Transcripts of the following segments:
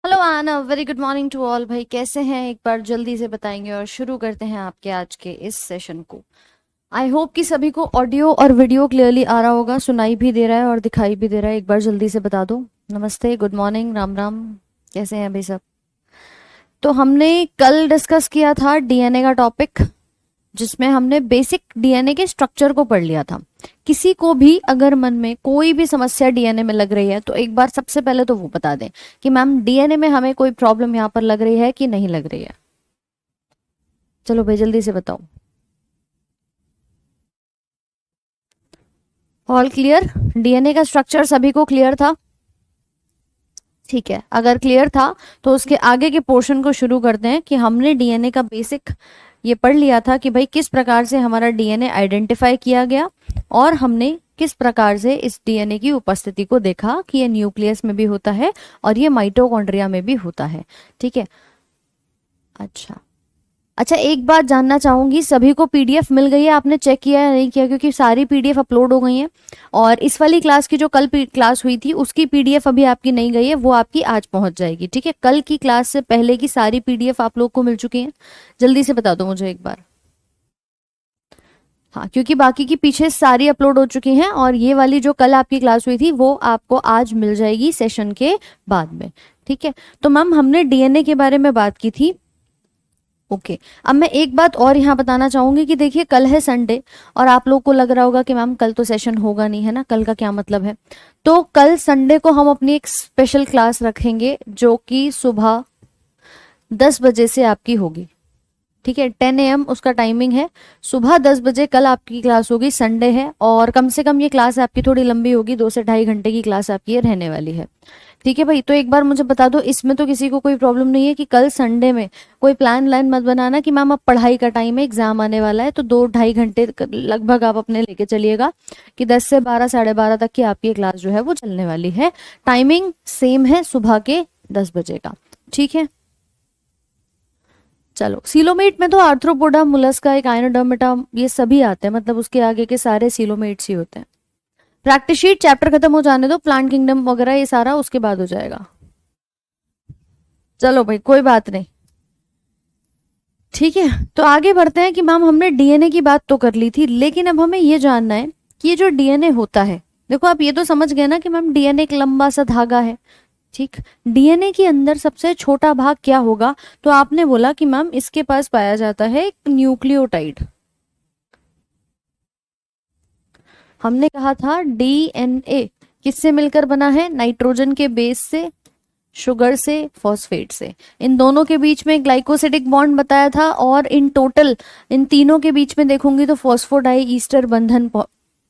Hello आना, very good morning to all. भाई कैसे हैं, एक बार जल्दी से बताएंगे और शुरू करते हैं आपके आज के इस सेशन को। आई होप कि सभी को ऑडियो और वीडियो क्लियरली आ रहा होगा, सुनाई भी दे रहा है और दिखाई भी दे रहा है। एक बार जल्दी से बता दो। नमस्ते, गुड मॉर्निंग, राम राम। कैसे हैं भाई सब? तो हमने कल डिस्कस किया था डीएनए का टॉपिक, जिसमें हमने बेसिक डीएनए के स्ट्रक्चर को पढ़ लिया था। किसी को भी अगर मन में कोई भी समस्या डीएनए में लग रही है तो एक बार सबसे पहले तो वो बता दें कि मैम डीएनए में हमें कोई प्रॉब्लम यहाँ पर लग रही है कि नहीं लग रही है। चलो भाई जल्दी से बताओ। All clear? डीएनए का स्ट्रक्चर सभी को क्लियर था? ठीक है, अगर क्लियर था तो उसके आगे के पोर्शन को शुरू करते हैं कि हमने डीएनए का बेसिक ये पढ़ लिया था कि भाई किस प्रकार से हमारा डीएनए आइडेंटिफाई किया गया और हमने किस प्रकार से इस डीएनए की उपस्थिति को देखा कि ये न्यूक्लियस में भी होता है और ये माइटोकॉन्ड्रिया में भी होता है। ठीक है। अच्छा अच्छा, एक बात जानना चाहूंगी, सभी को पीडीएफ मिल गई है? आपने चेक किया या नहीं किया? क्योंकि सारी पीडीएफ अपलोड हो गई हैं और इस वाली क्लास की जो कल क्लास हुई थी उसकी पीडीएफ अभी आपकी नहीं गई है, वो आपकी आज पहुंच जाएगी। ठीक है, कल की क्लास से पहले की सारी पीडीएफ आप लोग को मिल चुकी हैं? जल्दी से बता दो मुझे एक बार। हाँ, क्योंकि बाकी की पीछे सारी अपलोड हो चुकी हैं और ये वाली जो कल आपकी क्लास हुई थी वो आपको आज मिल जाएगी सेशन के बाद में। ठीक है, तो मैम हमने डीएनए के बारे में बात की थी। ओके, अब मैं एक बात और यहाँ बताना चाहूंगी कि देखिए कल है संडे और आप लोग को लग रहा होगा कि मैम कल तो सेशन होगा नहीं, है ना, कल का क्या मतलब है। तो कल संडे को हम अपनी एक स्पेशल क्लास रखेंगे जो कि सुबह 10 बजे से आपकी होगी। ठीक है, 10 AM उसका टाइमिंग है। सुबह 10 बजे कल आपकी क्लास होगी, संडे है और कम से कम ये क्लास आपकी थोड़ी लंबी होगी, 2 से ढाई घंटे की क्लास आपकी ये रहने वाली है। ठीक है भाई, तो एक बार मुझे बता दो, इसमें तो किसी को कोई प्रॉब्लम नहीं है कि कल संडे में कोई प्लान लाइन मत बनाना कि मैम अब पढ़ाई का टाइम है, एग्जाम आने वाला है, तो 2 ढाई घंटे लगभग आप अपने लेके चलिएगा कि 10 से 12 साढ़े 12 तक की आपकी क्लास जो है वो चलने वाली है। टाइमिंग सेम है, सुबह के 10 बजे का। ठीक है, चलो सीलोमेट में तो आर्थ्रोपोडा, मुलस्का, एक आयनोडर्मेटा, ये सभी आते हैं, मतलब उसके आगे के सारे सीलोमेट्स ही होते हैं। प्रैक्टिस शीट चैप्टर खत्म हो जाने दो, प्लांट किंगडम वगैरह ये सारा उसके बाद हो जाएगा। चलो भाई कोई बात नहीं। ठीक है, तो आगे बढ़ते हैं कि मैम हमने डीएनए की बात तो कर ली थी, लेकिन अब हमें ये जानना है कि ये जो डीएनए होता है, देखो आप ये तो समझ गए ना कि मैम डीएनए एक लंबा सा धागा है। ठीक, डीएनए के अंदर सबसे छोटा भाग क्या होगा? तो आपने बोला कि मैम इसके पास पाया जाता है एक न्यूक्लियोटाइड। हमने कहा था डीएनए किससे मिलकर बना है? नाइट्रोजन के बेस से, शुगर से, फॉस्फेट से। इन दोनों के बीच में ग्लाइकोसिडिक बॉन्ड बताया था और इन टोटल इन तीनों के बीच में देखूंगी तो फॉस्फोडाई ईस्टर बंधन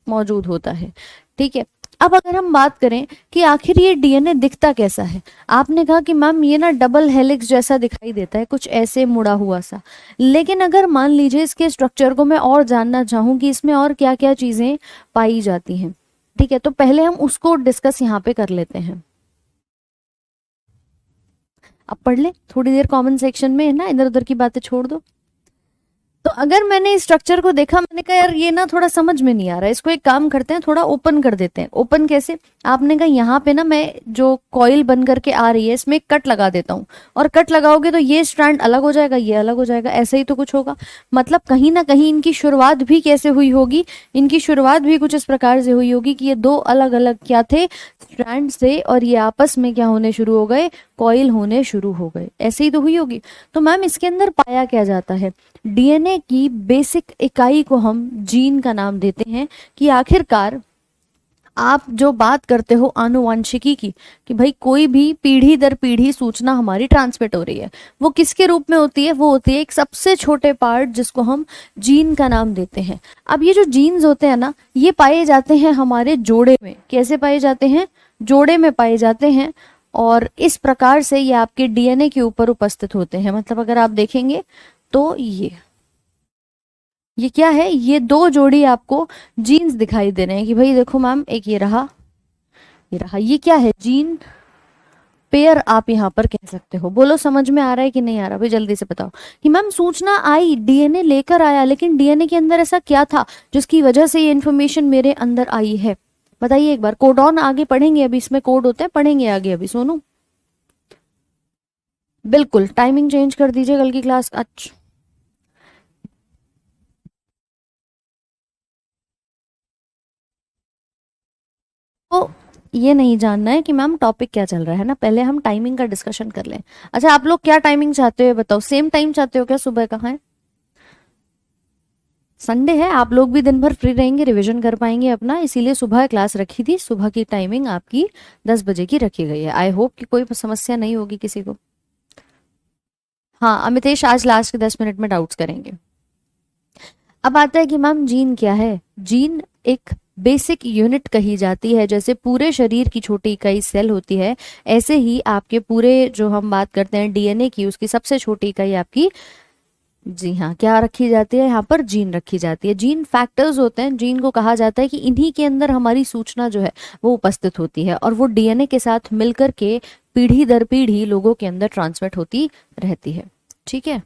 मौजूद होता है। ठीक है, अब अगर हम बात करें कि आखिर ये डीएनए दिखता कैसा है, आपने कहा कि मैम ये ना डबल हेलिक्स जैसा दिखाई देता है, कुछ ऐसे मुड़ा हुआ सा। लेकिन अगर मान लीजिए इसके स्ट्रक्चर को मैं और जानना चाहूँ कि इसमें और क्या क्या चीजें पाई जाती हैं, ठीक है, तो पहले हम उसको डिस्कस यहाँ पे कर लेते हैं। अब पढ़ ले थोड़ी देर कॉमन सेक्शन में, है ना, इधर उधर की बातें छोड़ दो। तो अगर मैंने इस स्ट्रक्चर को देखा, मैंने कहा यार ये ना थोड़ा समझ में नहीं आ रहा है, इसको एक काम करते हैं, थोड़ा ओपन कर देते हैं। ओपन कैसे? आपने कहा यहाँ पे ना मैं जो कॉइल बन करके आ रही है इसमें एक कट लगा देता हूँ, और कट लगाओगे तो ये स्ट्रैंड अलग हो जाएगा, ये अलग हो जाएगा, ऐसा ही तो कुछ होगा। मतलब कहीं ना कहीं इनकी शुरुआत भी कैसे हुई होगी? इनकी शुरुआत भी कुछ इस प्रकार से हुई होगी कि ये दो अलग अलग क्या थे, स्ट्रैंड से, और ये आपस में क्या होने शुरू हो गए? कॉइल होने शुरू हो गए, ऐसे ही तो हुई होगी। तो मैम इसके अंदर पाया क्या जाता है? डीएनए की बेसिक इकाई को हम जीन का नाम देते हैं कि आखिरकार आप जो बात करते हो आनुवंशिकी की, कि भाई कोई भी पीढ़ी दर पीढ़ी सूचना हमारी ट्रांसमिट हो रही है, वो किसके रूप में होती है? वो होती है एक सबसे छोटे पार्ट जिसको हम जीन का नाम देते हैं। अब ये जो जीन्स होते हैं ना, ये पाए जाते हैं हमारे जोड़े में। कैसे पाए जाते हैं? जोड़े में पाए जाते हैं, और इस प्रकार से ये आपके डीएनए के ऊपर उपस्थित होते हैं। मतलब अगर आप देखेंगे तो ये क्या है? ये दो जोड़ी आपको जीन्स दिखाई दे रहे हैं कि भाई देखो मैम, एक ये रहा, ये रहा, ये क्या है? जीन पेयर आप यहाँ पर कह सकते हो। बोलो समझ में आ रहा है कि नहीं आ रहा? भाई जल्दी से बताओ कि मैम सूचना आई, डीएनए लेकर आया, लेकिन डीएनए के अंदर ऐसा क्या था जिसकी वजह से ये इन्फॉर्मेशन मेरे अंदर आई है? बताइए एक बार। कोडॉन आगे पढ़ेंगे, अभी इसमें कोड होता है, पढ़ेंगे आगे अभी। सोनू बिल्कुल टाइमिंग चेंज कर दीजिए कल की क्लास। अच्छा, तो ये नहीं जानना है कि मैम टॉपिक क्या चल रहा है ना, पहले हम टाइमिंग का डिस्कशन कर लें। अच्छा, आप लोग क्या टाइमिंग चाहते हो ये बताओ, सेम टाइम चाहते हो क्या, सुबह का है? संडे है, आप लोग भी दिन भर फ्री रहेंगे, रिवीजन कर पाएंगे अपना, इसीलिए सुबह क्लास रखी थी। सुबह की टाइमिंग आपकी 10 बजे की रखी गई है। आई होप कि कोई समस्या नहीं होगी किसी को। हाँ अमितेश, आज लास्ट के 10 मिनट में डाउट्स करेंगे। अब आता है कि मैम जीन क्या है। जीन एक बेसिक यूनिट कही जाती है, जैसे पूरे शरीर की छोटी इकाई सेल होती है, ऐसे ही आपके पूरे जो हम बात करते हैं डीएनए की, उसकी सबसे छोटी इकाई आपकी, जी हाँ, क्या रखी जाती है यहाँ पर, जीन रखी जाती है। जीन फैक्टर्स होते हैं, जीन को कहा जाता है कि इन्हीं के अंदर हमारी सूचना जो है वो उपस्थित होती है, और वो डीएनए के साथ मिलकर के पीढ़ी दर पीढ़ी लोगों के अंदर ट्रांसमिट होती रहती है। ठीक है,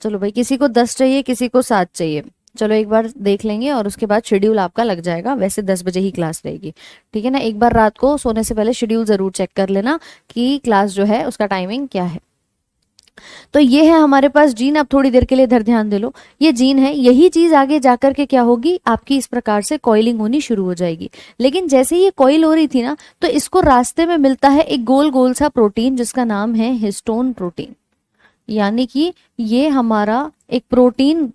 चलो भाई, किसी को 10 चाहिए, किसी को 7 चाहिए। चलो एक बार देख लेंगे और उसके बाद शेड्यूल आपका लग जाएगा। वैसे 10 बजे ही क्लास रहेगी, ठीक है ना। एक बार रात को सोने से पहले शेड्यूल जरूर चेक कर लेना कि क्लास जो है उसका टाइमिंग क्या है। तो ये है हमारे पास जीन। अब थोड़ी देर के लिए इधर ध्यान दे लो, ये जीन है। यही चीज आगे जाकर के क्या होगी, आपकी इस प्रकार से कॉइलिंग होनी शुरू हो जाएगी। लेकिन जैसे ये कॉइल हो रही थी ना, तो इसको रास्ते में मिलता है एक गोल गोल सा प्रोटीन जिसका नाम है हिस्टोन प्रोटीन। यानी कि ये हमारा एक प्रोटीन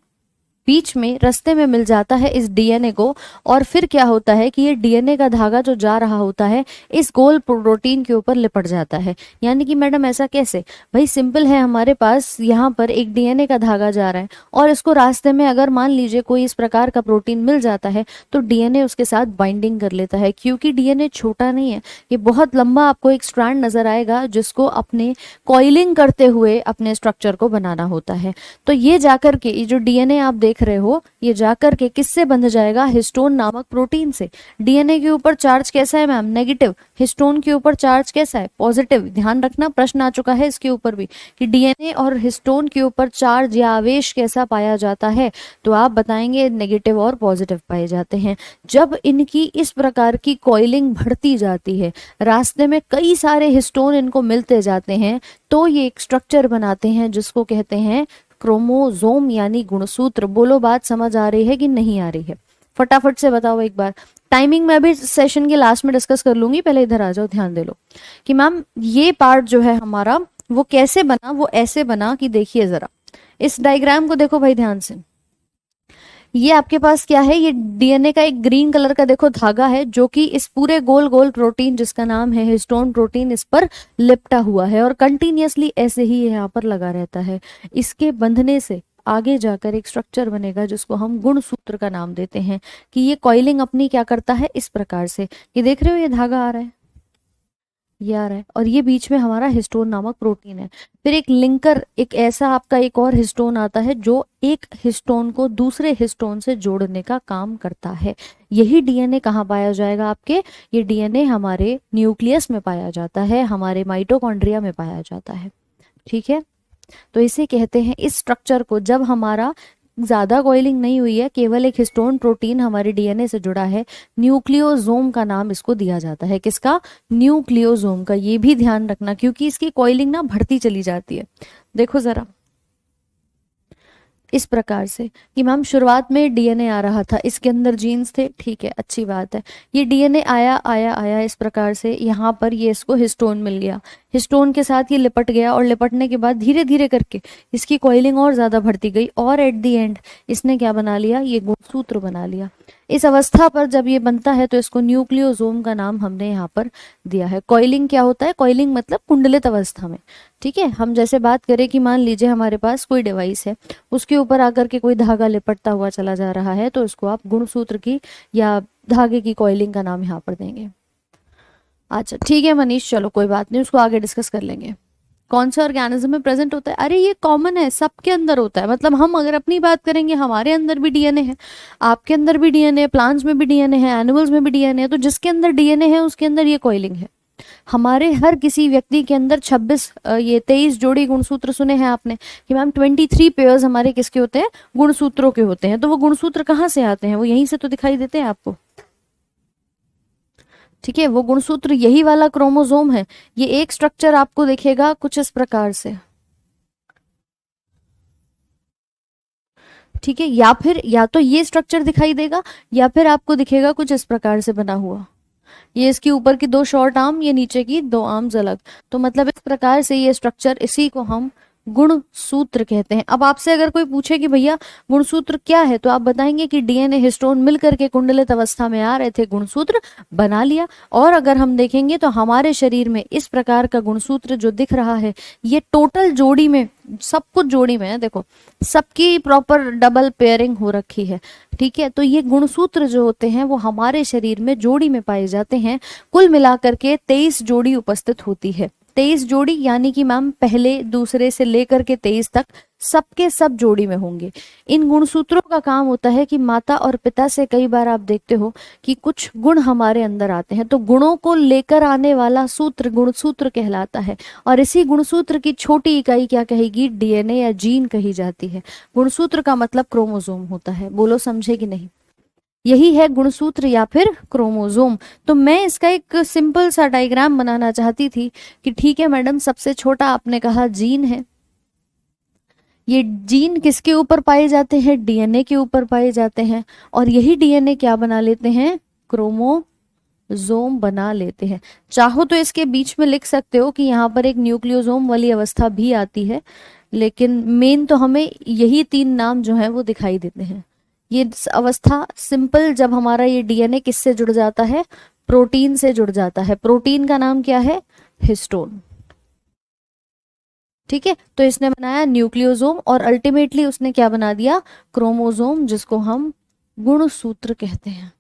बीच में रास्ते में मिल जाता है इस डीएनए को, और फिर क्या होता है कि ये डीएनए का धागा जो जा रहा होता है इस गोल प्रोटीन के ऊपर लिपट जाता है। यानी कि मैडम ऐसा कैसे, भाई सिंपल है, हमारे पास यहाँ पर एक डीएनए का धागा जा रहा है, और इसको रास्ते में अगर मान लीजिए कोई इस प्रकार का प्रोटीन मिल जाता है, तो डीएनए उसके साथ बाइंडिंग कर लेता है। क्योंकि डीएनए छोटा नहीं है, ये बहुत लंबा, आपको एक स्ट्रैंड नजर आएगा जिसको अपने कॉइलिंग करते हुए अपने स्ट्रक्चर को बनाना होता है। तो ये जाकर के, ये जो डीएनए आप देख रहे हो, ये जाकर के किससे बंध जाएगा, हिस्टोन नामक प्रोटीन से। डीएनए के ऊपर चार्ज कैसा है मैम, नेगेटिव। हिस्टोन के ऊपर चार्ज कैसा है, पॉजिटिव। ध्यान रखना, प्रश्न आ चुका है इसके ऊपर भी कि डीएनए और हिस्टोन के ऊपर चार्ज या आवेश कैसा पाया जाता है, तो आप बताएंगे नेगेटिव और पॉजिटिव पाए जाते हैं। जब इनकी इस प्रकार की कॉइलिंग बढ़ती जाती है, रास्ते में कई सारे हिस्टोन इनको मिलते जाते हैं, तो ये एक स्ट्रक्चर बनाते हैं जिसको कहते हैं क्रोमोसोम, यानी गुणसूत्र। बोलो बात समझ आ रही है कि नहीं आ रही है, फटाफट से बताओ एक बार। टाइमिंग मैं भी सेशन के लास्ट में डिस्कस कर लूंगी, पहले इधर आ जाओ, ध्यान दे लो कि मैम ये पार्ट जो है हमारा वो कैसे बना। वो ऐसे बना कि देखिए जरा, इस डायग्राम को देखो भाई ध्यान से। ये आपके पास क्या है, ये डीएनए का एक ग्रीन कलर का देखो धागा है, जो कि इस पूरे गोल गोल प्रोटीन जिसका नाम है हिस्टोन प्रोटीन, इस पर लिपटा हुआ है और कंटिन्यूअसली ऐसे ही यहाँ पर लगा रहता है। इसके बंधने से आगे जाकर एक स्ट्रक्चर बनेगा जिसको हम गुणसूत्र का नाम देते हैं। कि ये कॉइलिंग अपनी क्या करता है, इस प्रकार से, ये देख रहे हो ये धागा आ रहा है, ये आ रहा है, और ये बीच में हमारा हिस्टोन नामक प्रोटीन है। फिर एक लिंकर, एक ऐसा आपका एक और हिस्टोन आता है जो एक हिस्टोन को दूसरे हिस्टोन से जोड़ने का काम करता है। यही डीएनए कहाँ पाया जाएगा आपके, ये डीएनए हमारे न्यूक्लियस में पाया जाता है, हमारे माइटोकॉन्ड्रिया में पाया जाता है। ठीक है, तो इसे कहते हैं, इस स्ट्रक्चर को जब हमारा ज्यादा कॉइलिंग नहीं हुई है, केवल एक हिस्टोन प्रोटीन हमारे डीएनए से जुड़ा है, न्यूक्लियोसोम का नाम इसको दिया जाता है। किसका, न्यूक्लियोसोम का। ये भी ध्यान रखना क्योंकि इसकी कॉइलिंग ना बढ़ती चली जाती है। देखो जरा इस प्रकार से कि मैम शुरुआत में डीएनए आ रहा था, इसके अंदर जीन्स थे, ठीक है, अच्छी बात है। ये डीएनए आया आया आया इस प्रकार से, यहाँ पर ये इसको हिस्टोन मिल गया, हिस्टोन के साथ ये लिपट गया, और लिपटने के बाद धीरे धीरे करके इसकी कॉइलिंग और ज्यादा बढ़ती गई, और एट द एंड इसने क्या बना लिया, ये गुणसूत्र बना लिया। इस अवस्था पर जब ये बनता है तो इसको न्यूक्लियोसोम का नाम हमने यहाँ पर दिया है। कॉइलिंग क्या होता है, कॉइलिंग मतलब कुंडलित अवस्था में। ठीक है, हम जैसे बात करें कि मान लीजिए हमारे पास कोई डिवाइस है, उसके ऊपर आकर के कोई धागा लिपटता हुआ चला जा रहा है, तो इसको आप गुणसूत्र की या धागे की कॉइलिंग का नाम यहाँ पर देंगे। अच्छा ठीक है मनीष, चलो कोई बात नहीं, उसको आगे डिस्कस कर लेंगे। कौन से ऑर्गेनिज्म में प्रेजेंट होता है, अरे ये कॉमन है, सबके अंदर होता है। मतलब हम अगर अपनी बात करेंगे, हमारे अंदर भी डीएनए है, आपके अंदर भी डीएनए है, प्लांट्स में भी डीएनए है, एनिमल्स में भी डीएनए है। तो जिसके अंदर डीएनए है उसके अंदर ये कॉइलिंग है। हमारे हर किसी व्यक्ति के अंदर 26 ये 23 जोड़ी गुणसूत्र सुने हैं आपने कि मैम 23 पेयर्स हमारे किसके होते हैं, गुणसूत्रों के होते हैं। तो वो गुणसूत्र कहाँ से आते हैं, वो यहीं से तो दिखाई देते हैं आपको। ठीक है, वो गुणसूत्र यही वाला क्रोमोसोम है। ये एक स्ट्रक्चर आपको दिखेगा कुछ इस प्रकार से, ठीक है, या फिर या तो ये स्ट्रक्चर दिखाई देगा या फिर आपको दिखेगा कुछ इस प्रकार से बना हुआ। ये इसकी ऊपर की दो शॉर्ट आर्म, ये नीचे की दो आर्म्स अलग। तो मतलब इस प्रकार से ये स्ट्रक्चर, इसी को हम गुणसूत्र कहते हैं। अब आपसे अगर कोई पूछे कि भैया गुणसूत्र क्या है, तो आप बताएंगे कि डीएनए हिस्टोन मिलकर के कुंडलित अवस्था में आ रहे थे, गुणसूत्र बना लिया। और अगर हम देखेंगे तो हमारे शरीर में इस प्रकार का गुणसूत्र जो दिख रहा है, ये टोटल जोड़ी में, सब कुछ जोड़ी में है, देखो सबकी प्रॉपर डबल पेयरिंग हो रखी है, ठीक है। तो ये गुणसूत्र जो होते हैं वो हमारे शरीर में जोड़ी में पाए जाते हैं। कुल मिलाकर के 23 जोड़ी उपस्थित होती है। 23 जोड़ी यानी कि मैम पहले दूसरे से लेकर के 23 तक सबके सब जोड़ी में होंगे। इन गुणसूत्रों का काम होता है कि माता और पिता से कई बार आप देखते हो कि कुछ गुण हमारे अंदर आते हैं, तो गुणों को लेकर आने वाला सूत्र गुणसूत्र कहलाता है। और इसी गुणसूत्र की छोटी इकाई क्या कहेगी, डीएनए या जीन कही जाती है। गुणसूत्र का मतलब क्रोमोसोम होता है, बोलो समझे कि नहीं। यही है गुणसूत्र या फिर क्रोमोसोम। तो मैं इसका एक सिंपल सा डायग्राम बनाना चाहती थी कि ठीक है मैडम, सबसे छोटा आपने कहा जीन है। ये जीन किसके ऊपर पाए जाते हैं, डीएनए के ऊपर पाए जाते हैं। और यही डीएनए क्या बना लेते हैं, क्रोमोसोम बना लेते हैं। चाहो तो इसके बीच में लिख सकते हो कि यहाँ पर एक न्यूक्लियोसोम वाली अवस्था भी आती है, लेकिन मेन तो हमें यही 3 नाम जो है वो दिखाई देते हैं। ये अवस्था सिंपल, जब हमारा ये डीएनए किससे जुड़ जाता है, प्रोटीन से जुड़ जाता है। प्रोटीन का नाम क्या है, हिस्टोन, ठीक है। तो इसने बनाया न्यूक्लियोसोम और अल्टीमेटली उसने क्या बना दिया, क्रोमोसोम, जिसको हम गुणसूत्र कहते हैं।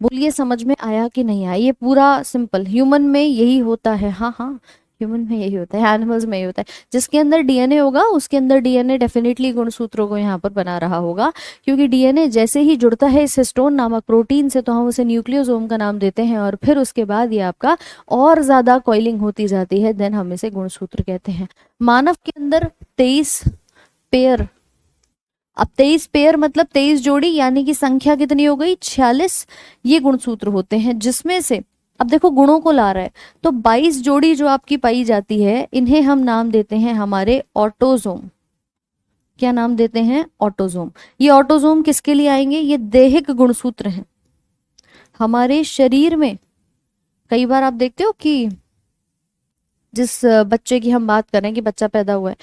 बोलिए समझ में आया कि नहीं आया। ये पूरा सिंपल, ह्यूमन में यही होता है। हाँ हाँ, ह्यूमन में यही होता है, एनिमल्स में यही होता है। जिसके अंदर डीएनए होगा उसके अंदर डीएनए डेफिनेटली गुणसूत्रों को यहाँ पर बना रहा होगा, क्योंकि डीएनए जैसे ही जुड़ता है इस हिस्टोन नामक प्रोटीन से, तो हम उसे न्यूक्लियोसोम का नाम देते हैं। और फिर उसके बाद ये आपका और ज्यादा कॉइलिंग होती जाती है, देन हम इसे गुणसूत्र कहते हैं। मानव के अंदर 23 पेयर, अब 23 पेयर मतलब 23 जोड़ी, यानी कि संख्या कितनी हो गई, 46 ये गुणसूत्र होते हैं। जिसमें से अब देखो गुणों को ला रहा है, तो 22 जोड़ी जो आपकी पाई जाती है, इन्हें हम नाम देते हैं हमारे ऑटोजोम। क्या नाम देते हैं, ऑटोजोम। ये ऑटोजोम किसके लिए आएंगे, ये दैहिक गुणसूत्र हैं हमारे शरीर में। कई बार आप देखते हो कि जिस बच्चे की हम बात करें कि बच्चा पैदा हुआ है,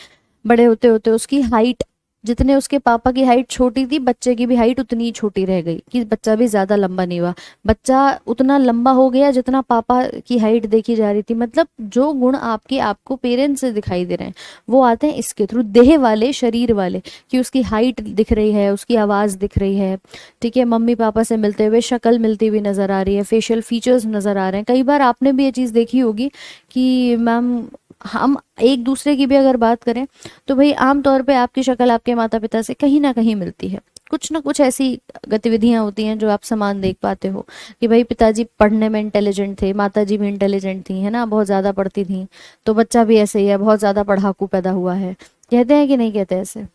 बड़े होते होते उसकी हाइट, जितने उसके पापा की हाइट छोटी थी, बच्चे की भी हाइट उतनी ही छोटी रह गई, कि बच्चा भी ज्यादा लंबा नहीं हुआ, बच्चा उतना लंबा हो गया जितना पापा की हाइट देखी जा रही थी। मतलब जो गुण आपको पेरेंट्स से दिखाई दे रहे हैं वो आते हैं इसके थ्रू, देह वाले, शरीर वाले, कि उसकी हाइट दिख रही है, उसकी आवाज दिख रही है, ठीक है, मम्मी पापा से मिलते हुए शक्ल मिलती हुई नजर आ रही है, फेशियल फीचर्स नजर आ रहे हैं। कई बार आपने भी ये चीज देखी होगी कि मैम, हम एक दूसरे की भी अगर बात करें तो भाई आमतौर पे आपकी शक्ल आपके माता पिता से कहीं ना कहीं मिलती है। कुछ ना कुछ ऐसी गतिविधियां होती हैं जो आप समान देख पाते हो कि भाई पिताजी पढ़ने में इंटेलिजेंट थे, माताजी भी इंटेलिजेंट थी, है ना, बहुत ज्यादा पढ़ती थी, तो बच्चा भी ऐसे ही है, बहुत ज्यादा पढ़ाकू पैदा हुआ है। कहते हैं कि नहीं कहते ऐसे,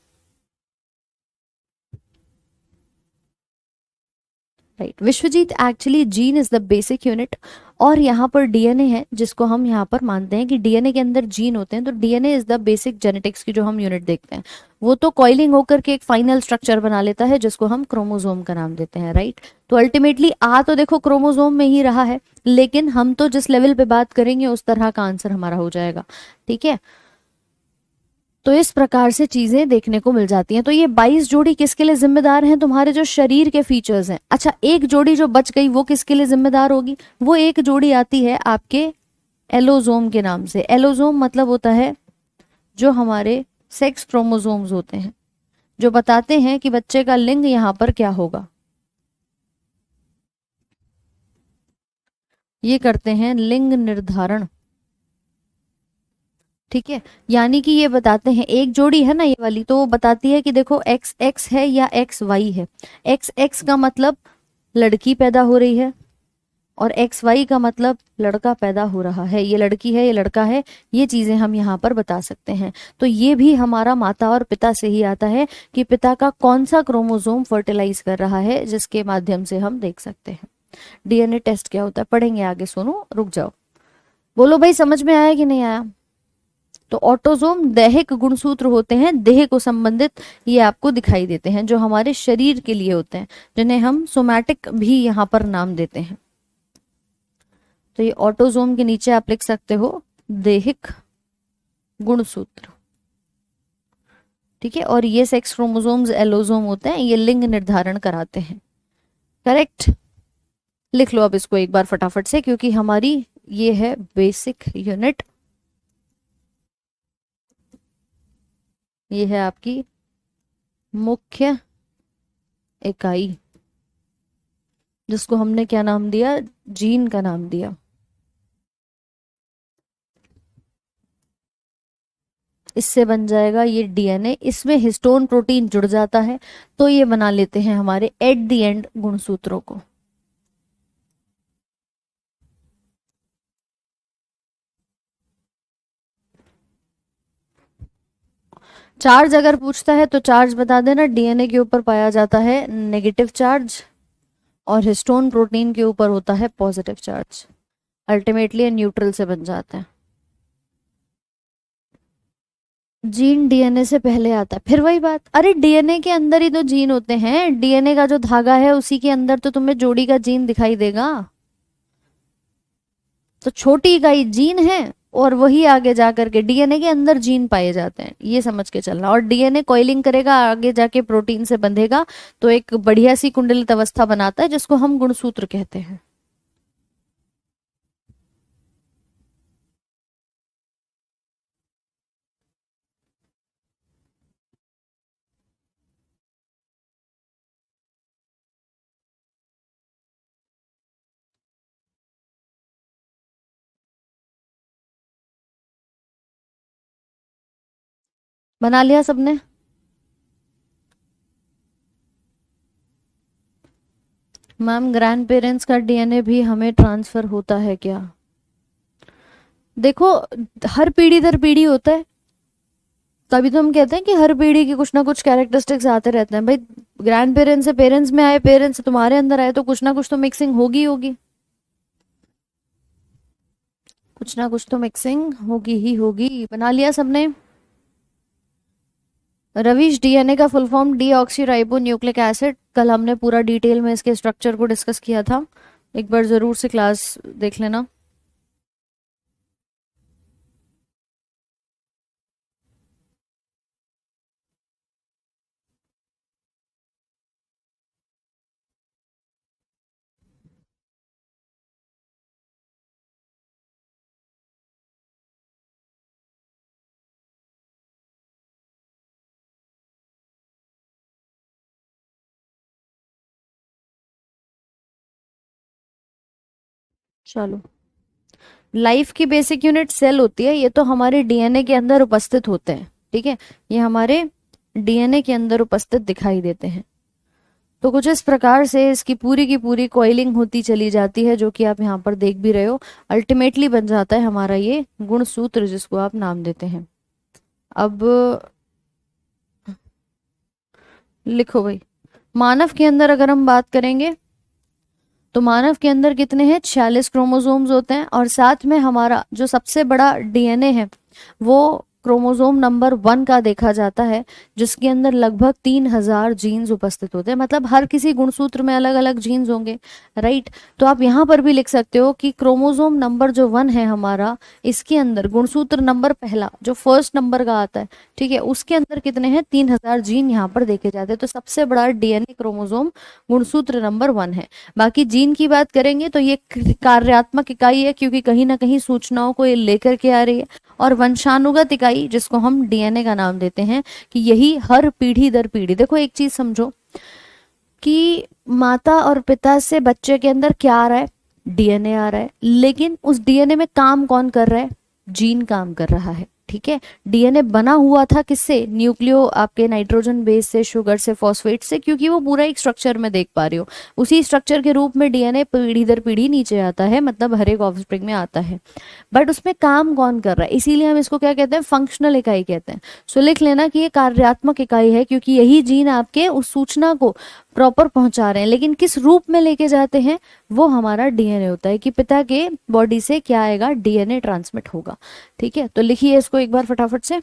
right. Vishwajit, actually gene is the basic unit, और यहाँ पर डीएनए है जिसको हम यहाँ पर मानते हैं कि डीएनए के अंदर जीन होते हैं। तो DNA is the basic genetics की जो हम यूनिट देखते हैं, वो तो कॉइलिंग होकर के एक फाइनल स्ट्रक्चर बना लेता है जिसको हम क्रोमोसोम का नाम देते हैं, राइट। तो अल्टीमेटली आ तो देखो क्रोमोसोम में ही रहा है, लेकिन हम तो जिस लेवल पे बात करेंगे उस तरह का आंसर हमारा हो जाएगा, ठीक है। तो इस प्रकार से चीजें देखने को मिल जाती हैं। तो ये 22 जोड़ी किसके लिए जिम्मेदार हैं, तुम्हारे जो शरीर के फीचर्स हैं। अच्छा, एक जोड़ी जो बच गई वो किसके लिए जिम्मेदार होगी, वो एक जोड़ी आती है आपके एलोजोम के नाम से। एलोजोम मतलब होता है जो हमारे सेक्स क्रोमोसोम्स होते हैं, जो बताते हैं कि बच्चे का लिंग यहाँ पर क्या होगा। ये करते हैं लिंग निर्धारण, ठीक है। यानी कि ये बताते हैं, एक जोड़ी है ना ये वाली, तो वो बताती है कि देखो एक्स एक्स है या एक्स वाई है। एक्स एक्स का मतलब लड़की पैदा हो रही है, और एक्स वाई का मतलब लड़का पैदा हो रहा है, ये लड़की है ये लड़का है, ये चीजें हम यहाँ पर बता सकते हैं। तो ये भी हमारा माता और पिता से ही आता है कि पिता का कौन सा क्रोमोसोम फर्टिलाइज कर रहा है, जिसके माध्यम से हम देख सकते हैं। डीएनए टेस्ट क्या होता है पढ़ेंगे आगे, सुनो रुक जाओ। बोलो भाई समझ में आया कि नहीं आया? तो ऑटोसोम दैहिक गुणसूत्र होते हैं, देह को संबंधित, ये आपको दिखाई देते हैं, जो हमारे शरीर के लिए होते हैं, जिन्हें हम सोमैटिक भी यहाँ पर नाम देते हैं। तो ये ऑटोसोम के नीचे आप लिख सकते हो दैहिक गुणसूत्र, ठीक है। और ये सेक्स क्रोमोसोम्स एलोसोम होते हैं, ये लिंग निर्धारण कराते हैं। करेक्ट, लिख लो अब इसको एक बार फटाफट से, क्योंकि हमारी ये है बेसिक यूनिट, ये है आपकी मुख्य इकाई, जिसको हमने क्या नाम दिया? जीन का नाम दिया। इससे बन जाएगा ये डीएनए, इसमें हिस्टोन प्रोटीन जुड़ जाता है, तो ये बना लेते हैं हमारे एट द एंड गुणसूत्रों को। चार्ज अगर पूछता है तो चार्ज बता देना। डीएनए के ऊपर पाया जाता है नेगेटिव चार्ज, और हिस्टोन प्रोटीन के ऊपर होता है पॉजिटिव चार्ज। अल्टीमेटली न्यूट्रल से बन जाता है। जीन डीएनए से पहले आता है, फिर वही बात, अरे डीएनए के अंदर ही तो जीन होते हैं, डीएनए का जो धागा है उसी के अंदर तो तुम्हें जोड़ी का जीन दिखाई देगा। तो छोटी इकाई जीन है, और वही आगे जा करके डीएनए के अंदर जीन पाए जाते हैं, ये समझ के चलना। और डीएनए कॉइलिंग करेगा, आगे जाके प्रोटीन से बंधेगा, तो एक बढ़िया सी कुंडलित अवस्था बनाता है, जिसको हम गुणसूत्र कहते हैं। बना लिया सबने? मैम ग्रैंड पेरेंट्स का डीएनए भी हमें ट्रांसफर होता है क्या? देखो, हर पीढ़ी दर पीढ़ी होता है, तभी तो हम कहते हैं कि हर पीढ़ी के कुछ ना कुछ कैरेक्टरिस्टिक्स आते रहते हैं भाई। ग्रैंड पेरेंट्स से पेरेंट्स में आए, पेरेंट्स से तुम्हारे अंदर आए, तो कुछ ना कुछ तो मिक्सिंग होगी होगी, कुछ ना कुछ तो मिक्सिंग होगी ही होगी। बना लिया सबने? रवीश, डीएनए का full form deoxy ribo nucleic acid, कल हमने पूरा डिटेल में इसके स्ट्रक्चर को डिस्कस किया था, एक बार जरूर से क्लास देख लेना। चलो, लाइफ की बेसिक यूनिट सेल होती है, ये तो हमारे डीएनए के अंदर उपस्थित होते हैं, ठीक है, ये हमारे डीएनए के अंदर उपस्थित दिखाई देते हैं। तो कुछ इस प्रकार से इसकी पूरी की पूरी कॉइलिंग होती चली जाती है, जो कि आप यहाँ पर देख भी रहे हो। अल्टीमेटली बन जाता है हमारा ये गुणसूत्र, जिसको आप नाम देते हैं। अब लिखो भाई, मानव के अंदर अगर हम बात करेंगे, तो मानव के अंदर कितने हैं? 46 क्रोमोसोम्स होते हैं, और साथ में हमारा जो सबसे बड़ा डीएनए है वो क्रोमोसोम नंबर 1 का देखा जाता है, जिसके अंदर लगभग 3000 जीन्स उपस्थित होते हैं। मतलब हर किसी गुणसूत्र में अलग अलग जीन्स होंगे, राइट। तो आप यहाँ पर भी लिख सकते हो कि क्रोमोसोम नंबर जो 1 है हमारा, इसके अंदर गुणसूत्र नंबर पहला जो फर्स्ट नंबर का आता है, ठीक है, उसके अंदर कितने हैं? 3000 जीन यहाँ पर देखे जाते हैं। तो सबसे बड़ा डीएनए क्रोमोसोम गुणसूत्र नंबर 1 है। बाकी जीन की बात करेंगे तो ये कार्यात्मक इकाई है, क्योंकि कहीं ना कहीं सूचनाओं को ये लेकर के आ रही है। और वंशानुगत इकाई, जिसको हम डीएनए का नाम देते हैं, कि यही हर पीढ़ी दर पीढ़ी, देखो एक चीज समझो कि माता और पिता से बच्चे के अंदर क्या आ रहा है? डीएनए आ रहा है, लेकिन उस डीएनए में काम कौन कर रहा है? जीन काम कर रहा है। ठीक है। डीएनए बना हुआ था किससे, न्यूक्लियो आपके नाइट्रोजन बेस से, शुगर से, फॉस्फेट से, क्योंकि वो पूरा एक स्ट्रक्चर में देख पा रही हो, उसी स्ट्रक्चर के रूप में डीएनए पीढ़ी दर पीढ़ी नीचे आता है, मतलब हर एक ऑफस्प्रिंग में आता है। बट उसमें काम कौन कर रहा है, इसीलिए हम इसको क्या कहते हैं, फंक्शनल इकाई कहते हैं। सो लिख लेना कि ये कार्यात्मक इकाई है, क्योंकि यही जीन आपके उस सूचना को प्रॉपर पहुंचा रहे हैं। लेकिन किस रूप में लेके जाते हैं, वो हमारा डीएनए होता है, कि पिता के बॉडी से क्या आएगा, डीएनए ट्रांसमिट होगा। ठीक है, तो लिखिए इसको एक बार फटाफट से।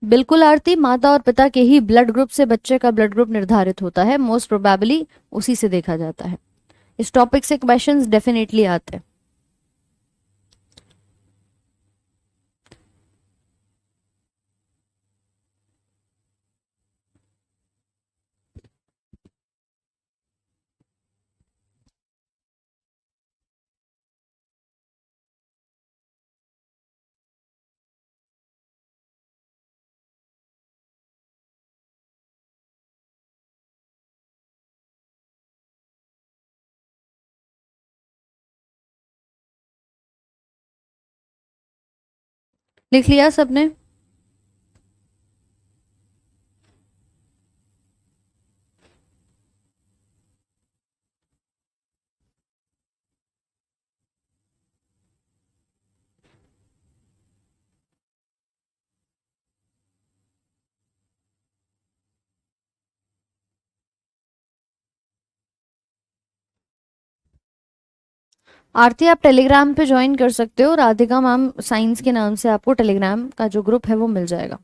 बिल्कुल आरती, माता और पिता के ही ब्लड ग्रुप से बच्चे का ब्लड ग्रुप निर्धारित होता है, मोस्ट प्रोबेबली उसी से देखा जाता है। इस टॉपिक से क्वेश्चंस डेफिनेटली आते हैं। लिख लिया सबने? आरती, आप टेलीग्राम पे ज्वाइन कर सकते हो, राधिका मैम साइंस के नाम से आपको टेलीग्राम का जो ग्रुप है वो मिल जाएगा।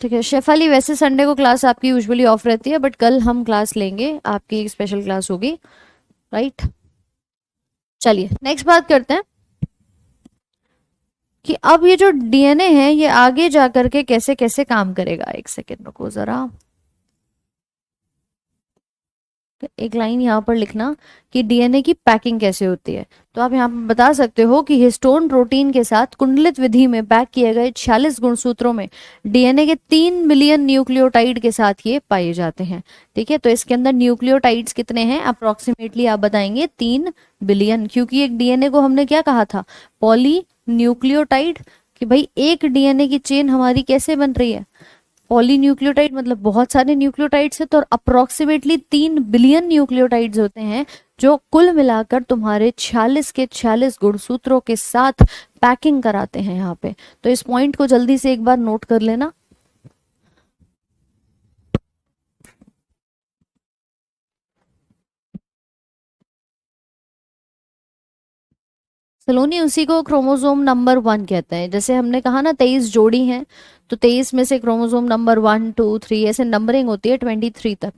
ठीक है शेफाली, वैसे संडे को क्लास आपकी यूजुअली ऑफ रहती है, बट कल हम क्लास लेंगे, आपकी एक स्पेशल क्लास होगी, राइट। चलिए नेक्स्ट बात करते हैं कि अब ये जो डीएनए है ये आगे जा करके कैसे कैसे काम करेगा। एक सेकेंड रुको जरा, एक लाइन यहाँ पर लिखना कि डीएनए की पैकिंग कैसे होती है। तो आप यहाँ पर बता सकते हो कि हिस्टोन प्रोटीन के साथ कुंडलित विधि में पैक किए गए 46 गुणसूत्रों में डीएनए के 3 मिलियन न्यूक्लियोटाइड के साथ ये पाए जाते हैं। ठीक है, तो इसके अंदर न्यूक्लियोटाइड्स कितने हैं, अप्रोक्सीमेटली आप बताएंगे 3 बिलियन, क्योंकि एक डीएनए को हमने क्या कहा था, पॉली न्यूक्लियोटाइड, कि भाई एक डीएनए की चेन हमारी कैसे बन रही है, पॉलीन्यूक्लियोटाइड, मतलब बहुत सारे न्यूक्लियोटाइड्स है, तो अप्रोक्सीमेटली 3 बिलियन न्यूक्लियोटाइड्स होते हैं, जो कुल मिलाकर तुम्हारे 46 के 46 गुणसूत्रों के साथ पैकिंग कराते हैं यहाँ पे। तो इस पॉइंट को जल्दी से एक बार नोट कर लेना। सलोनी, उसी को क्रोमोसोम नंबर 1 कहते हैं। जैसे हमने कहा ना 23 जोड़ी हैं, तो 23 में से क्रोमोसोम नंबर 1 2 3 ऐसे नंबरिंग होती है 23 तक।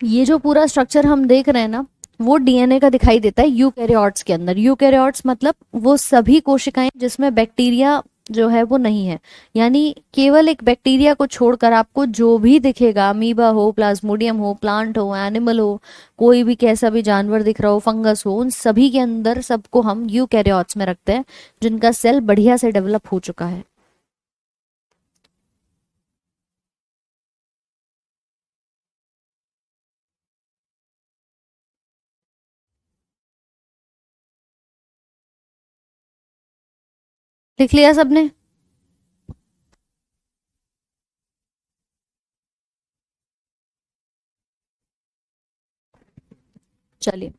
ये जो पूरा स्ट्रक्चर हम देख रहे हैं ना, वो डीएनए का दिखाई देता है यूकैरियोट्स के अंदर। यूकैरियोट्स मतलब वो सभी कोशिकाएं जिसमें बैक्टीरिया जो है वो नहीं है, यानी केवल एक बैक्टीरिया को छोड़कर आपको जो भी दिखेगा, अमीबा हो, प्लाज्मोडियम हो, प्लांट हो, एनिमल हो, कोई भी कैसा भी जानवर दिख रहा हो, फंगस हो, उन सभी के अंदर सबको हम यूकैरियोट्स में रखते हैं, जिनका सेल बढ़िया से डेवलप हो चुका है। लिख लिया सबने? चलिए,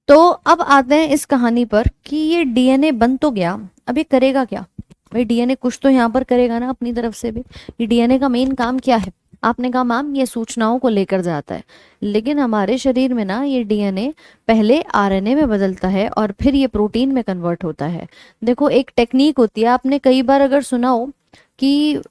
तो अब आते हैं इस कहानी पर कि ये डीएनए बन तो गया, अब ये करेगा क्या। भाई डीएनए कुछ तो यहाँ पर करेगा ना अपनी तरफ से भी। ये डीएनए का मेन काम क्या है, आपने कहा मैम ये सूचनाओं को लेकर जाता है, लेकिन हमारे शरीर में ना ये डीएनए पहले आरएनए में बदलता है और फिर ये प्रोटीन में कन्वर्ट होता है। देखो एक टेक्निक होती है, आपने कई बार अगर सुना हो कि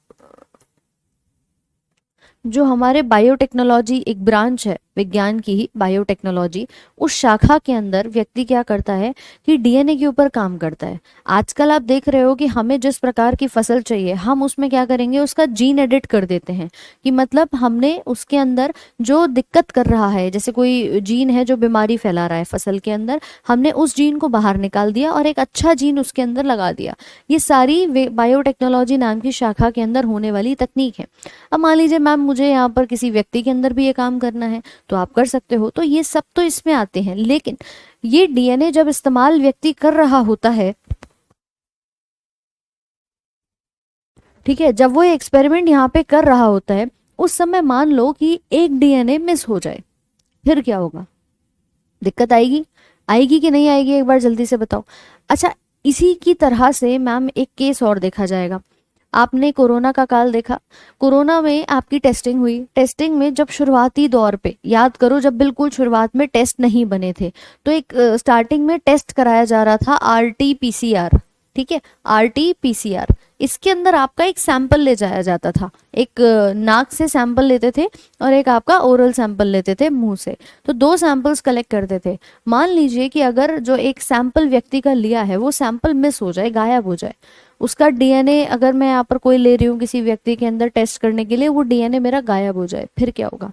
जो हमारे बायोटेक्नोलॉजी एक ब्रांच है, विज्ञान की ही बायोटेक्नोलॉजी, उस शाखा के अंदर व्यक्ति क्या करता है कि डीएनए के ऊपर काम करता है। आजकल आप देख रहे हो कि हमें जिस प्रकार की फसल चाहिए हम उसमें क्या करेंगे, उसका जीन एडिट कर देते हैं, कि मतलब हमने उसके अंदर जो दिक्कत कर रहा है, जैसे कोई जीन है जो बीमारी फैला रहा है फसल के अंदर, हमने उस जीन को बाहर निकाल दिया और एक अच्छा जीन उसके अंदर लगा दिया। ये सारी बायोटेक्नोलॉजी नाम की शाखा के अंदर होने वाली तकनीक है। अब मान लीजिए मैम मुझे यहाँ पर किसी व्यक्ति के अंदर भी ये काम करना है तो आप कर सकते हो, तो ये सब तो इसमें आते हैं। लेकिन ये डीएनए जब इस्तेमाल व्यक्ति कर रहा होता है, ठीक है, जब वो ये एक्सपेरिमेंट यहाँ पे कर रहा होता है, उस समय मान लो कि एक डीएनए मिस हो जाए, फिर क्या होगा? दिक्कत आएगी? आएगी कि नहीं आएगी, एक बार जल्दी से बताओ। अच्छा, इसी की तरह से मैम एक केस और देखा जाएगा। आपने कोरोना का काल देखा, कोरोना में आपकी टेस्टिंग हुई, टेस्टिंग में जब शुरुआती दौर पे याद करो, जब बिल्कुल शुरुआत में टेस्ट नहीं बने थे, तो एक स्टार्टिंग में टेस्ट कराया जा रहा था आरटी पीसीआर, ठीक है, आरटी पीसीआर। इसके अंदर आपका एक सैंपल ले जाया जाता था, एक नाक से सैंपल लेते थे और एक आपका ओरल सैंपल लेते थे मुंह से, तो दो सैंपल्स कलेक्ट करते थे। मान लीजिए कि अगर जो एक सैंपल व्यक्ति का लिया है वो सैंपल मिस हो जाए, गायब हो जाए, उसका डीएनए अगर मैं यहाँ पर कोई ले रही हूँ किसी व्यक्ति के अंदर टेस्ट करने के लिए, वो डीएनए मेरा गायब हो जाए, फिर क्या होगा?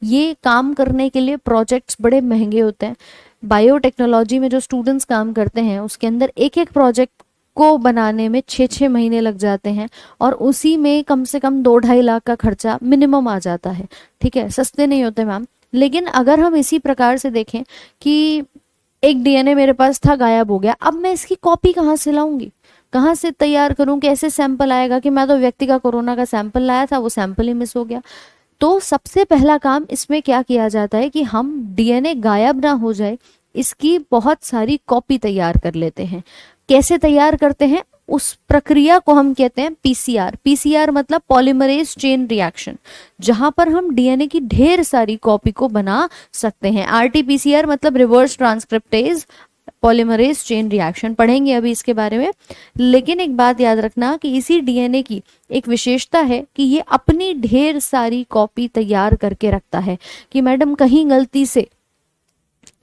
ये काम करने के लिए प्रोजेक्ट्स बड़े महंगे होते हैं। बायोटेक्नोलॉजी में जो स्टूडेंट्स काम करते हैं उसके अंदर एक एक प्रोजेक्ट को बनाने में 6-6 महीने लग जाते हैं और उसी में कम से कम 2-2.5 लाख का खर्चा मिनिमम आ जाता है, ठीक है, सस्ते नहीं होते मैम। लेकिन अगर हम इसी प्रकार से देखें कि एक डीएनए मेरे पास था, गायब हो गया, अब मैं इसकी कॉपी कहाँ से लाऊंगी, कहाँ से तैयार करूं, कैसे सैंपल आएगा? कि मैं तो व्यक्ति का कोरोना का सैंपल लाया था, वो सैंपल ही मिस हो गया। तो सबसे पहला काम इसमें क्या किया जाता है कि हम डीएनए गायब ना हो जाए इसकी बहुत सारी कॉपी तैयार कर लेते हैं। कैसे तैयार करते हैं? उस प्रक्रिया को हम कहते हैं पीसीआर। पीसीआर मतलब पॉलीमरेज चेन रिएक्शन, जहां पर हम डीएनए की ढेर सारी कॉपी को बना सकते हैं। आरटीपीसीआर मतलब reverse transcriptase polymerase chain reaction, पढ़ेंगे अभी इसके बारे में। लेकिन एक बात याद रखना कि इसी डीएनए की एक विशेषता है कि ये अपनी ढेर सारी कॉपी तैयार करके रखता है, कि मैडम कहीं गलती से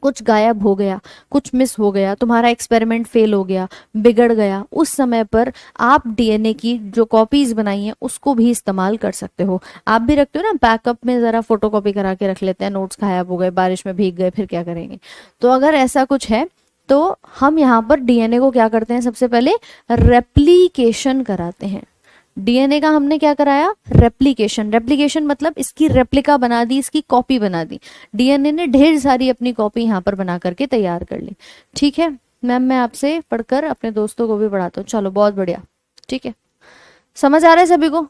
कुछ गायब हो गया, कुछ मिस हो गया, तुम्हारा एक्सपेरिमेंट फेल हो गया, बिगड़ गया, उस समय पर आप डीएनए की जो कॉपीज बनाई हैं उसको भी इस्तेमाल कर सकते हो। आप भी रखते हो ना बैकअप में, जरा फोटोकॉपी करा के रख लेते हैं, नोट्स गायब हो गए, बारिश में भीग गए, फिर क्या करेंगे? तो अगर ऐसा कुछ है तो हम यहाँ पर डीएनए को क्या करते हैं, सबसे पहले रेप्लिकेशन कराते हैं। डीएनए का हमने क्या कराया? रेप्लिकेशन। रेप्लिकेशन मतलब इसकी रेप्लिका बना दी, इसकी कॉपी बना दी। डीएनए ने ढेर सारी अपनी कॉपी यहाँ पर बना करके तैयार कर ली, ठीक है मैम। मैं आपसे पढ़कर अपने दोस्तों को भी पढ़ाता हूँ, चलो बहुत बढ़िया, ठीक है, समझ आ रहा है सभी को?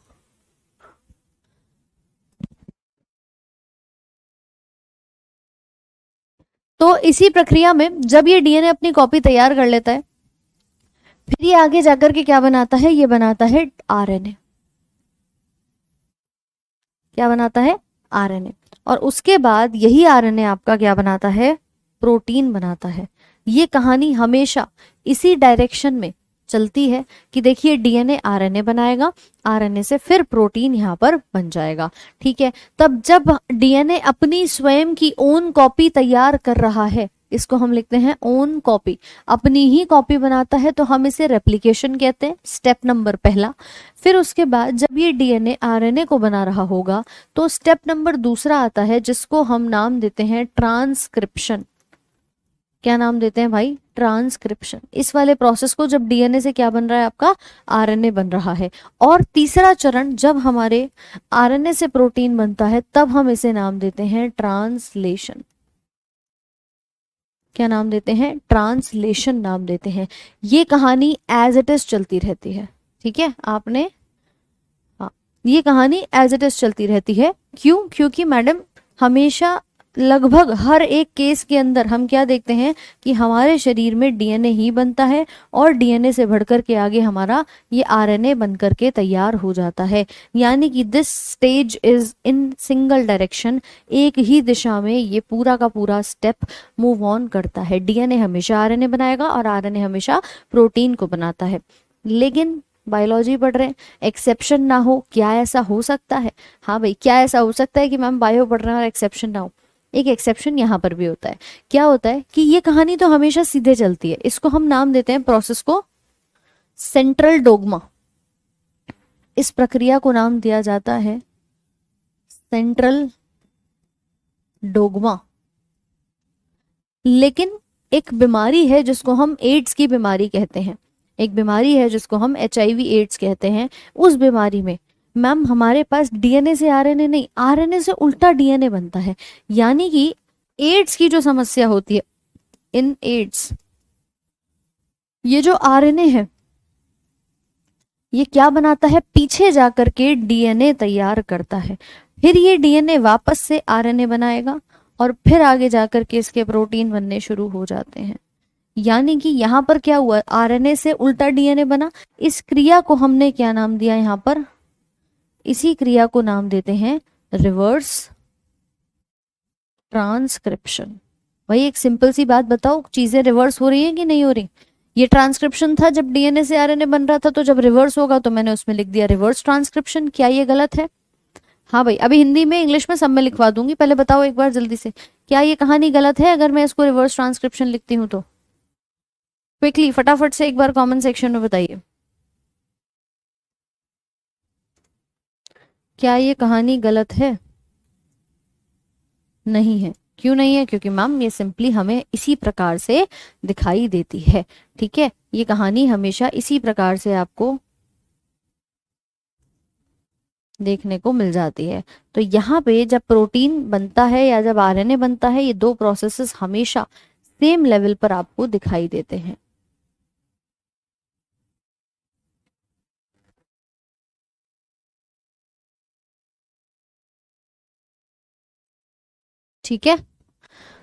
तो इसी प्रक्रिया में जब ये डीएनए अपनी कॉपी तैयार कर लेता है, फिर ये आगे जाकर के क्या बनाता है? ये बनाता है आरएनए। क्या बनाता है? आरएनए। और उसके बाद यही आरएनए आपका क्या बनाता है? प्रोटीन बनाता है। ये कहानी हमेशा इसी डायरेक्शन में चलती है कि देखिए डीएनए आरएनए बनाएगा, आरएनए से फिर प्रोटीन यहाँ पर बन जाएगा, ठीक है। तब जब डीएनए अपनी स्वयं की ओन कॉपी तैयार कर रहा है, इसको हम लिखते हैं ओन कॉपी, अपनी ही कॉपी बनाता है, तो हम इसे रेप्लिकेशन कहते हैं, स्टेप नंबर पहला। फिर उसके बाद जब ये डीएनए आरएनए को बना रहा होगा तो स्टेप नंबर दूसरा आता है, जिसको हम नाम देते हैं ट्रांसक्रिप्शन। क्या नाम देते हैं भाई? ट्रांसक्रिप्शन। इस वाले प्रोसेस को जब डीएनए से क्या बन रहा है? आपका आरएनए बन रहा है। और तीसरा चरण जब हमारे आरएनए से प्रोटीन बनता है, तब हम इसे नाम देते हैं ट्रांसलेशन। क्या नाम देते हैं? ट्रांसलेशन नाम देते हैं। ये कहानी एज इट इज चलती रहती है, ठीक है आपने, हाँ, ये कहानी एज इट इज चलती रहती है। क्यों? क्योंकि मैडम हमेशा लगभग हर एक केस के अंदर हम क्या देखते हैं कि हमारे शरीर में डीएनए ही बनता है और डीएनए से बढ़कर के आगे हमारा ये आरएनए बनकर के तैयार हो जाता है। यानी कि this stage is in single direction, एक ही दिशा में ये पूरा का पूरा स्टेप मूव ऑन करता है। डीएनए हमेशा आरएनए बनाएगा और आरएनए हमेशा प्रोटीन को बनाता है। लेकिन बायोलॉजी पढ़ रहे हैं, एक्सेप्शन ना हो, क्या ऐसा हो सकता है? हाँ भाई, क्या ऐसा हो सकता है कि मैम बायो पढ़ रहे हैं और एक्सेप्शन ना हो? एक एक्सेप्शन यहाँ पर भी होता है। क्या होता है कि ये कहानी तो हमेशा सीधे चलती है, इसको हम नाम देते हैं प्रोसेस को सेंट्रल डोगमा। इस प्रक्रिया को नाम दिया जाता है सेंट्रल डोगमा। लेकिन एक बीमारी है जिसको हम एड्स की बीमारी कहते हैं, एक बीमारी है जिसको हम HIV एड्स कहते हैं। उस बीमारी में मैम हमारे पास डीएनए से आरएनए नहीं, आरएनए से उल्टा डीएनए बनता है। यानी कि एड्स की जो समस्या होती है इन एड्स, ये जो आरएनए है ये क्या बनाता है, पीछे जाकर के डीएनए तैयार करता है। फिर ये डीएनए वापस से आरएनए बनाएगा और फिर आगे जाकर के इसके प्रोटीन बनने शुरू हो जाते हैं। यानी कि यहाँ पर क्या हुआ, आरएनए से उल्टा डीएनए बना। इस क्रिया को हमने क्या नाम दिया यहाँ पर, इसी क्रिया को नाम देते हैं रिवर्स ट्रांसक्रिप्शन। वही एक सिंपल सी बात बताओ, चीजें रिवर्स हो रही है कि नहीं हो रही। ये ट्रांसक्रिप्शन था जब डीएनए से आरएनए बन रहा था, तो जब रिवर्स होगा तो मैंने उसमें लिख दिया रिवर्स ट्रांसक्रिप्शन। क्या ये गलत है? हाँ भाई, अभी हिंदी में इंग्लिश में सब में लिखवा दूंगी, पहले बताओ एक बार जल्दी से, क्या ये कहानी गलत है अगर मैं इसको रिवर्स ट्रांसक्रिप्शन लिखती हूँ तो? क्विकली फटाफट से एक बार कमेंट सेक्शन में बताइए, क्या ये कहानी गलत है? नहीं है। क्यों नहीं है? क्योंकि मैम ये सिंपली हमें इसी प्रकार से दिखाई देती है। ठीक है, ये कहानी हमेशा इसी प्रकार से आपको देखने को मिल जाती है। तो यहाँ पे जब प्रोटीन बनता है या जब आरएनए बनता है, ये दो प्रोसेसेस हमेशा सेम लेवल पर आपको दिखाई देते हैं। ठीक है,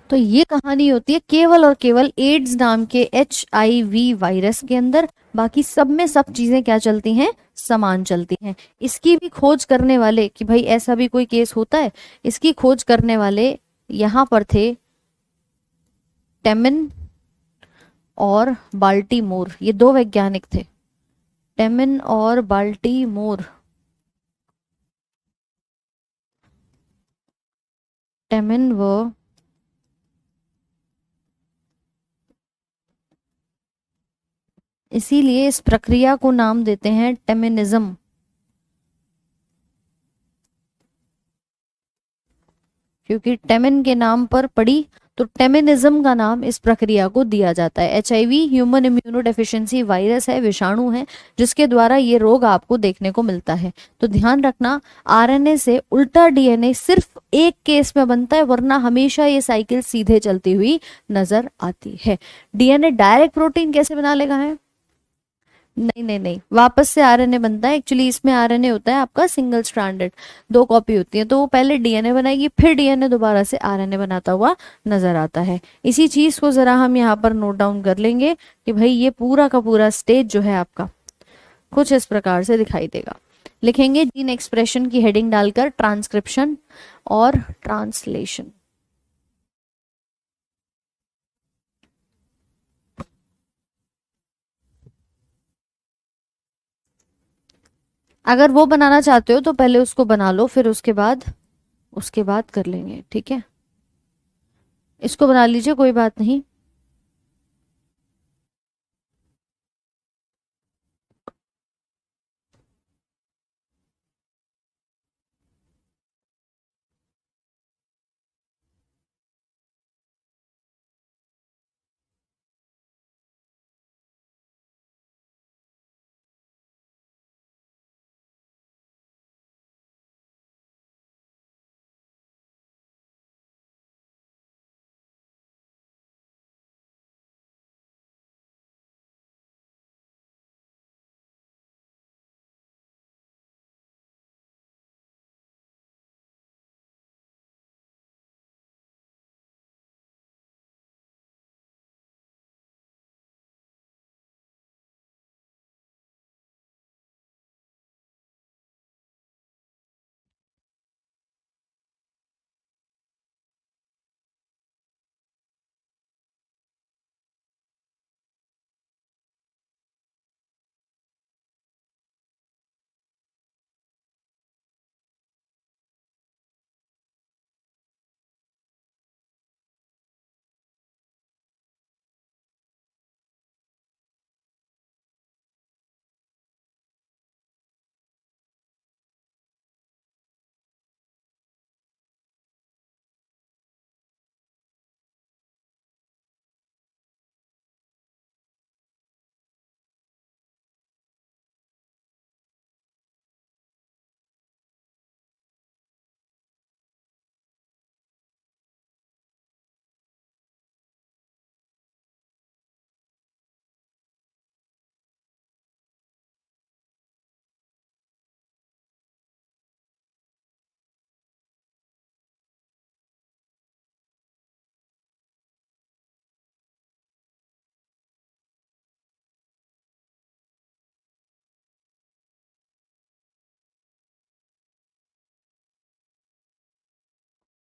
तो ये कहानी होती है केवल और केवल एड्स नाम के HIV वायरस के अंदर। बाकी सब में सब चीजें क्या चलती हैं, समान चलती हैं। इसकी भी खोज करने वाले कि भाई ऐसा भी कोई केस होता है, इसकी खोज करने वाले यहाँ पर थे टेमिन और बाल्टीमोर, ये दो वैज्ञानिक थे, टेमिन और बाल्टीमोर। टेमिन व इसीलिए इस प्रक्रिया को नाम देते हैं टेमिनिज्म, क्योंकि टेमिन के नाम पर पड़ी, तो टेमिनिज्म का नाम इस प्रक्रिया को दिया जाता है। HIV human immuno deficiency virus है, विषाणु है, जिसके द्वारा ये रोग आपको देखने को मिलता है। तो ध्यान रखना, आरएनए से उल्टा डीएनए सिर्फ एक केस में बनता है, वरना हमेशा ये साइकिल सीधे चलती हुई नजर आती है। डीएनए डायरेक्ट प्रोटीन कैसे बना लेगा है? नहीं नहीं नहीं, वापस से आरएनए बनता है। एक्चुअली इसमें आरएनए होता है आपका सिंगल स्ट्रैंडेड, दो कॉपी होती है, तो वो पहले डीएनए बनाएगी, फिर डीएनए दोबारा से आरएनए बनाता हुआ नजर आता है। इसी चीज को जरा हम यहाँ पर नोट डाउन कर लेंगे कि भाई ये पूरा का पूरा स्टेज जो है आपका कुछ इस प्रकार से दिखाई देगा। लिखेंगे जीन एक्सप्रेशन की हेडिंग डालकर ट्रांसक्रिप्शन और ट्रांसलेशन। अगर वो बनाना चाहते हो तो पहले उसको बना लो, फिर उसके बाद कर लेंगे। ठीक है, इसको बना लीजिए, कोई बात नहीं।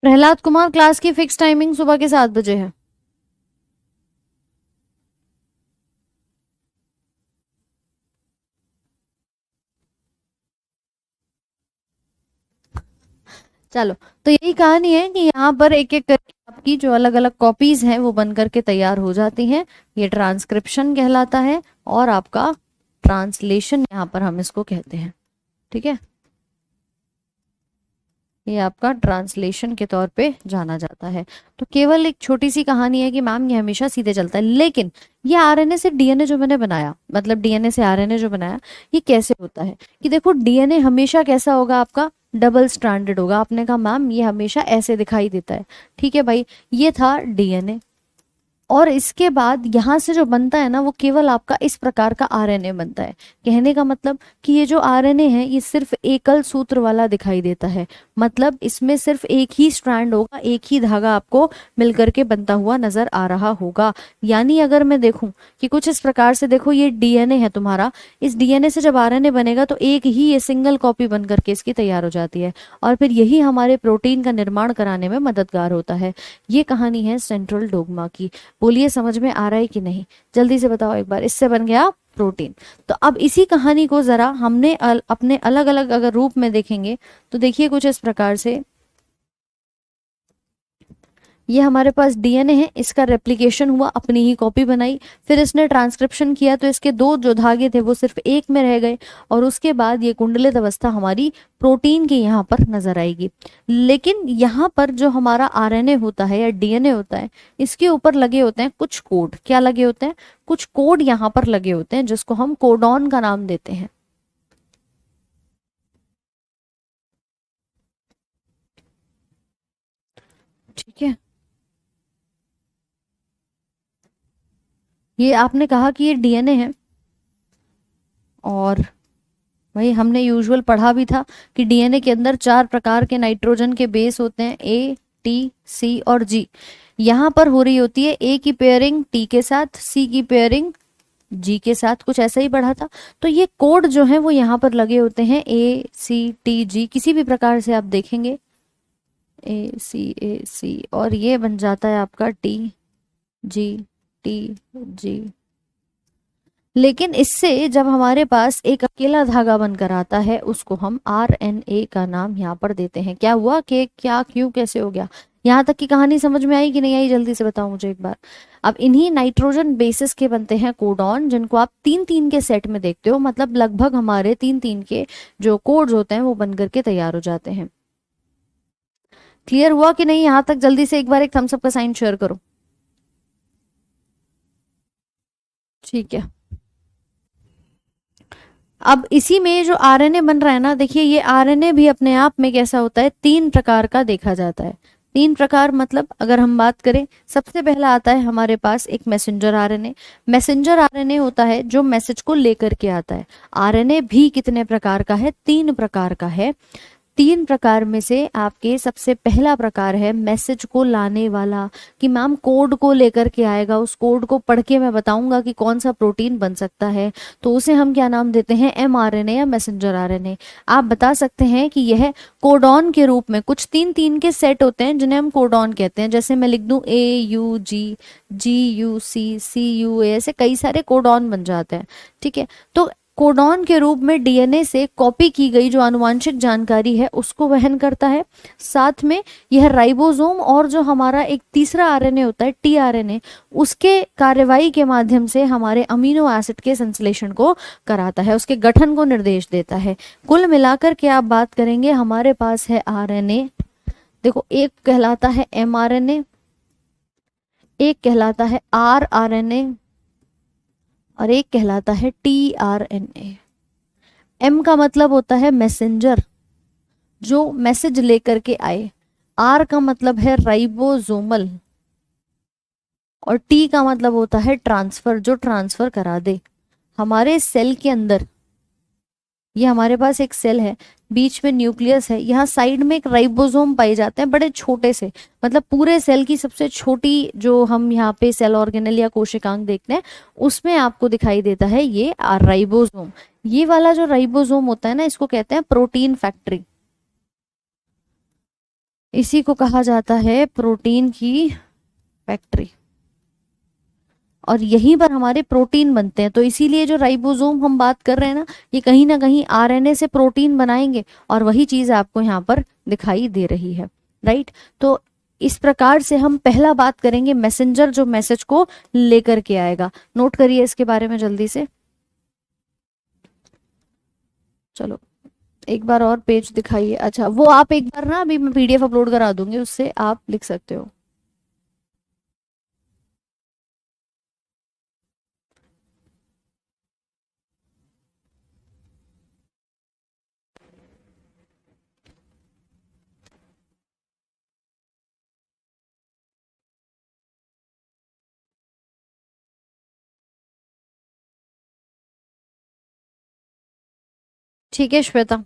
प्रहलाद कुमार क्लास की फिक्स टाइमिंग सुबह के 7 बजे है। चलो, तो यही कहानी है कि यहाँ पर एक एक करके आपकी जो अलग अलग कॉपीज हैं वो बन करके तैयार हो जाती हैं। ये ट्रांसक्रिप्शन कहलाता है और आपका ट्रांसलेशन यहाँ पर हम इसको कहते हैं। ठीक है, ये आपका ट्रांसलेशन के तौर पे जाना जाता है। तो केवल एक छोटी सी कहानी है कि मैम ये हमेशा सीधे चलता है, लेकिन ये आरएनए से डीएनए जो मैंने बनाया, मतलब डीएनए से आरएनए जो बनाया, ये कैसे होता है कि देखो डीएनए हमेशा कैसा होगा आपका, डबल स्ट्रैंडेड होगा। आपने कहा मैम ये हमेशा ऐसे दिखाई देता है। ठीक है भाई, ये था डीएनए, और इसके बाद यहाँ से जो बनता है ना वो केवल आपका इस प्रकार का आरएनए बनता है। कहने का मतलब कि ये जो आरएनए है ये सिर्फ एकल सूत्र वाला दिखाई देता है, मतलब इसमें सिर्फ एक ही स्ट्रैंड होगा, एक ही धागा आपको मिलकर के बनता हुआ नजर आ रहा होगा। यानी अगर मैं देखूं कि कुछ इस प्रकार से, देखो ये डीएनए है तुम्हारा, इस डीएनए से जब आरएनए बनेगा तो एक ही ये सिंगल कॉपी बन करके इसकी तैयार हो जाती है, और फिर यही हमारे प्रोटीन का निर्माण कराने में मददगार होता है। ये कहानी है सेंट्रल डोग्मा की। बोलिए समझ में आ रहा है कि नहीं, जल्दी से बताओ एक बार। इससे बन गया प्रोटीन। तो अब इसी कहानी को जरा हमने अपने अलग अलग अगर रूप में देखेंगे तो देखिए कुछ इस प्रकार से, ये हमारे पास डीएनए है, इसका रेप्लिकेशन हुआ, अपनी ही कॉपी बनाई, फिर इसने ट्रांसक्रिप्शन किया तो इसके दो जो धागे थे वो सिर्फ एक में रह गए, और उसके बाद ये कुंडलित अवस्था हमारी प्रोटीन के यहाँ पर नजर आएगी। लेकिन यहाँ पर जो हमारा आरएनए होता है या डीएनए होता है, इसके ऊपर लगे होते हैं कुछ कोड। क्या लगे होते हैं? कुछ कोड यहाँ पर लगे होते हैं जिसको हम कोडॉन का नाम देते हैं। ठीक है, ये आपने कहा कि ये डीएनए है, और वही हमने यूजुअल पढ़ा भी था कि डीएनए के अंदर 4 प्रकार के नाइट्रोजन के बेस होते हैं, ए, टी, सी और जी। यहाँ पर हो रही होती है ए की पेयरिंग टी के साथ, सी की पेयरिंग जी के साथ, कुछ ऐसा ही पढ़ा था। तो ये कोड जो है वो यहाँ पर लगे होते हैं, ए सी टी जी, किसी भी प्रकार से आप देखेंगे ए सी, और ये बन जाता है आपका टी जी टी जी। लेकिन इससे जब हमारे पास एक अकेला धागा बनकर आता है उसको हम आरएनए का नाम यहाँ पर देते हैं। क्या हुआ, कि क्या, क्यों, कैसे हो गया? यहाँ तक की कहानी समझ में आई कि नहीं आई, जल्दी से बताओ मुझे एक बार। अब इन्हीं नाइट्रोजन बेसिस के बनते हैं कोडॉन, जिनको आप 3-3 के सेट में देखते हो, मतलब लगभग हमारे 3-3 के जो कोड्स होते हैं वो बन करके तैयार हो जाते हैं। क्लियर हुआ कि नहीं यहाँ तक? जल्दी से एक बार एक थम्स अप का साइन शेयर करो। ठीक है, अब इसी में जो आरएनए बन रहा है ना, देखिए ये आरएनए भी अपने आप में कैसा होता है, 3 प्रकार का देखा जाता है। 3 प्रकार मतलब अगर हम बात करें, सबसे पहला आता है हमारे पास एक मैसेंजर आरएनए। मैसेंजर आरएनए होता है जो मैसेज को लेकर के आता है। आरएनए भी कितने प्रकार का है? 3 प्रकार का है। 3 प्रकार में से आपके सबसे पहला प्रकार है मैसेज को लाने वाला, कि मैम कोड को लेकर के आएगा, उस कोड को पढ़ के मैं बताऊंगा कि कौन सा प्रोटीन बन सकता है, तो उसे हम क्या नाम देते हैं? एमआरएनए या मैसेंजर आरएनए। आप बता सकते हैं कि यह कोडॉन के रूप में, कुछ 3-3 के सेट होते हैं जिन्हें हम कोडॉन कहते हैं। जैसे मैं लिख दूं AUG, GUC, CUA, ऐसे कई सारे कोडॉन बन जाते हैं। ठीक है, तो कोडॉन के रूप में डीएनए से कॉपी की गई जो आनुवांशिक जानकारी है उसको वहन करता है। साथ में यह राइबोसोम और जो हमारा एक तीसरा आरएनए होता है टीआरएनए, उसके कार्यवाही के माध्यम से हमारे अमीनो एसिड के संश्लेषण को कराता है, उसके गठन को निर्देश देता है। कुल मिलाकर के आप बात करेंगे, हमारे पास है आरएनए, देखो एक कहलाता है एमआरएनए, एक कहलाता है आरआरएनए, और एक कहलाता है टीआरएनए। एम का मतलब होता है मैसेंजर, जो मैसेज लेकर के आए। आर का मतलब है राइबोसोमल, और टी का मतलब होता है ट्रांसफर, जो ट्रांसफर करा दे। हमारे सेल के अंदर, ये हमारे पास एक सेल है, बीच में न्यूक्लियस है, यहाँ साइड में एक राइबोसोम पाए जाते हैं, बड़े छोटे से, मतलब पूरे सेल की सबसे छोटी जो हम यहाँ पे सेल ऑर्गेनेल या कोशिकांग देखते हैं उसमें आपको दिखाई देता है ये राइबोसोम। ये वाला जो राइबोसोम होता है ना, इसको कहते हैं प्रोटीन फैक्ट्री। इसी को कहा जाता है प्रोटीन की फैक्ट्री, और यहीं पर हमारे प्रोटीन बनते हैं। तो इसीलिए जो राइबोसोम हम बात कर रहे हैं ना कहीं आरएनए से प्रोटीन बनाएंगे, और वही चीज आपको यहाँ पर दिखाई दे रही है, राइट। तो इस प्रकार से हम पहला बात करेंगे मैसेंजर, जो मैसेज को लेकर के आएगा। नोट करिए इसके बारे में जल्दी से। चलो एक बार और पेज दिखाइए। अच्छा, वो आप एक बार ना, अभी मैं पीडीएफ अपलोड करा दूंगी, उससे आप लिख सकते हो। ठीक है श्वेता।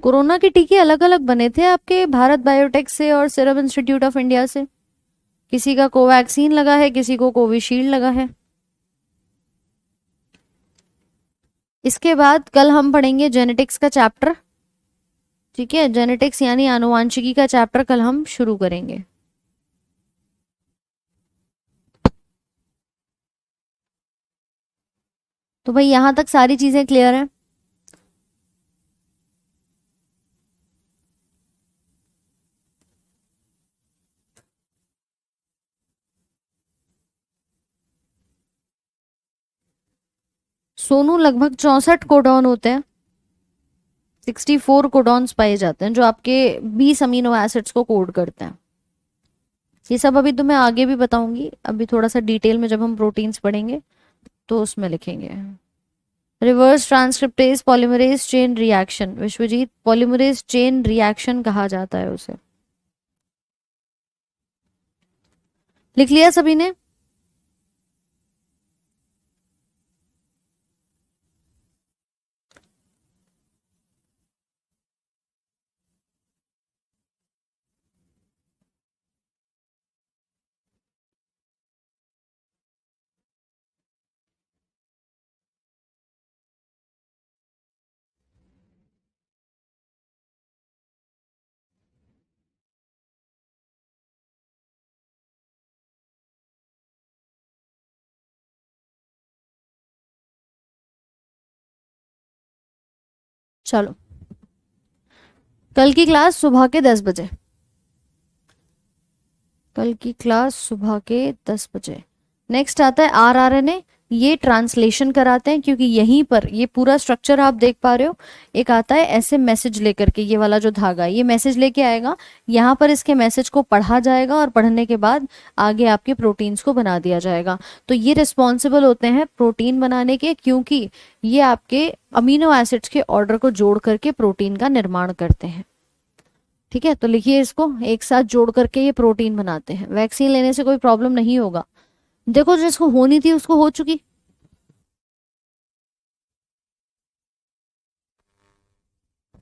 कोरोना के टीके अलग अलग बने थे आपके, भारत बायोटेक से और सीरम इंस्टीट्यूट ऑफ इंडिया से। किसी का कोवैक्सीन लगा है, किसी को कोविशील्ड लगा है। इसके बाद कल हम पढ़ेंगे जेनेटिक्स का चैप्टर। ठीक है, जेनेटिक्स यानी आनुवांशिकी का चैप्टर कल हम शुरू करेंगे। तो भाई यहां तक सारी चीजें क्लियर है। सोनू लगभग 64 कोडॉन होते हैं, 64 कोडॉन्स पाए जाते हैं जो आपके 20 अमीनो एसिड्स को कोड करते हैं। ये सब अभी तो मैं आगे भी बताऊंगी, अभी थोड़ा सा डिटेल में जब हम प्रोटीन्स पढ़ेंगे तो उसमें लिखेंगे। Reverse transcriptase polymerase chain reaction, Vishwajit, polymerase chain reaction कहा जाता है उसे। लिख लिया सभी ने? चलो, कल की क्लास सुबह के 10 बजे। कल की क्लास सुबह के 10 बजे। नेक्स्ट आता है आरआरएनए। ये ट्रांसलेशन कराते हैं, क्योंकि यहीं पर ये पूरा स्ट्रक्चर आप देख पा रहे हो। एक आता है ऐसे मैसेज लेकर के, ये वाला जो धागा ये मैसेज लेके आएगा, यहाँ पर इसके मैसेज को पढ़ा जाएगा, और पढ़ने के बाद आगे आपके प्रोटीन्स को बना दिया जाएगा। तो ये रिस्पॉन्सिबल होते हैं प्रोटीन बनाने के, क्योंकि ये आपके अमीनो एसिड्स के ऑर्डर को जोड़ करके प्रोटीन का निर्माण करते हैं। ठीक है, तो लिखिए इसको, एक साथ जोड़ करके ये प्रोटीन बनाते हैं। वैक्सीन लेने से कोई प्रॉब्लम नहीं होगा। देखो जिसको होनी थी उसको हो चुकी,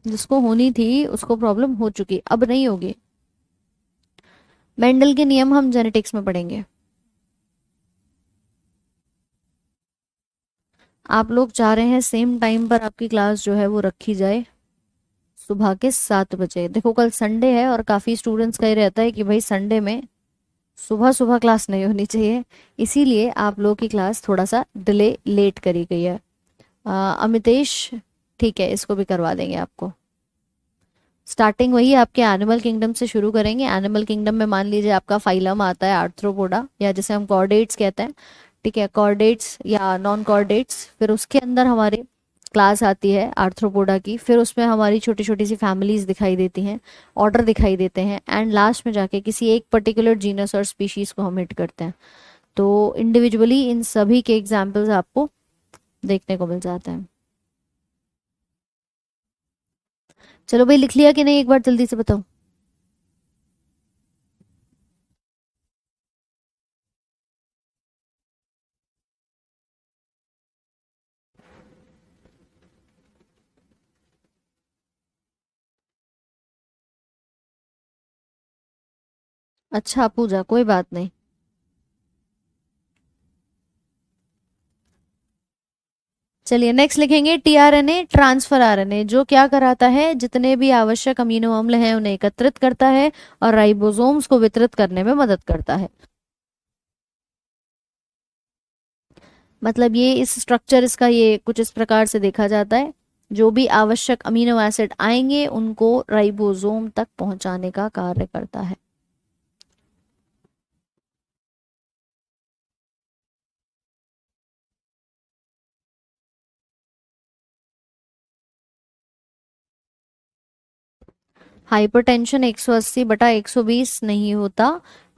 जिसको होनी थी उसको प्रॉब्लम हो चुकी, अब नहीं होगी। मेंडल के नियम हम जेनेटिक्स में पढ़ेंगे। आप लोग चाह रहे हैं सेम टाइम पर आपकी क्लास जो है वो रखी जाए, सुबह के 7 बजे। देखो कल संडे है, और काफी स्टूडेंट्स का ही रहता है कि भाई संडे में सुबह सुबह क्लास नहीं होनी चाहिए, इसीलिए आप लोगों की क्लास थोड़ा सा डिले लेट करी गई है। अमितेश, ठीक है, इसको भी करवा देंगे आपको। स्टार्टिंग वही आपके एनिमल किंगडम से शुरू करेंगे। एनिमल किंगडम में मान लीजिए आपका फाइलम आता है आर्थ्रोपोडा, या जिसे हम कॉर्डेट्स कहते हैं। ठीक है, कॉर्डेट्स या नॉन कॉर्डेट्स, फिर उसके अंदर हमारे क्लास आती है आर्थ्रोपोडा की, फिर उसमें हमारी छोटी छोटी सी फैमिलीज दिखाई देती हैं, ऑर्डर दिखाई देते हैं, एंड लास्ट में जाके किसी एक पर्टिकुलर जीनस और स्पीशीज को हम हिट करते हैं। तो इंडिविजुअली इन सभी के एग्जाम्पल्स आपको देखने को मिल जाते हैं। चलो भाई, लिख लिया कि नहीं, एक बार जल्दी से बताओ। अच्छा पूजा, कोई बात नहीं। चलिए नेक्स्ट लिखेंगे टीआरएनए ट्रांसफर आरएनए, जो क्या कराता है, जितने भी आवश्यक अमीनो अम्ल हैं उन्हें एकत्रित करता है और राइबोसोम्स को वितरित करने में मदद करता है। मतलब ये इस स्ट्रक्चर इसका ये कुछ इस प्रकार से देखा जाता है, जो भी आवश्यक अमीनो एसिड आएंगे उनको राइबोसोम तक पहुंचाने का कार्य करता है। हाइपरटेंशन 180 बटा 120 नहीं होता,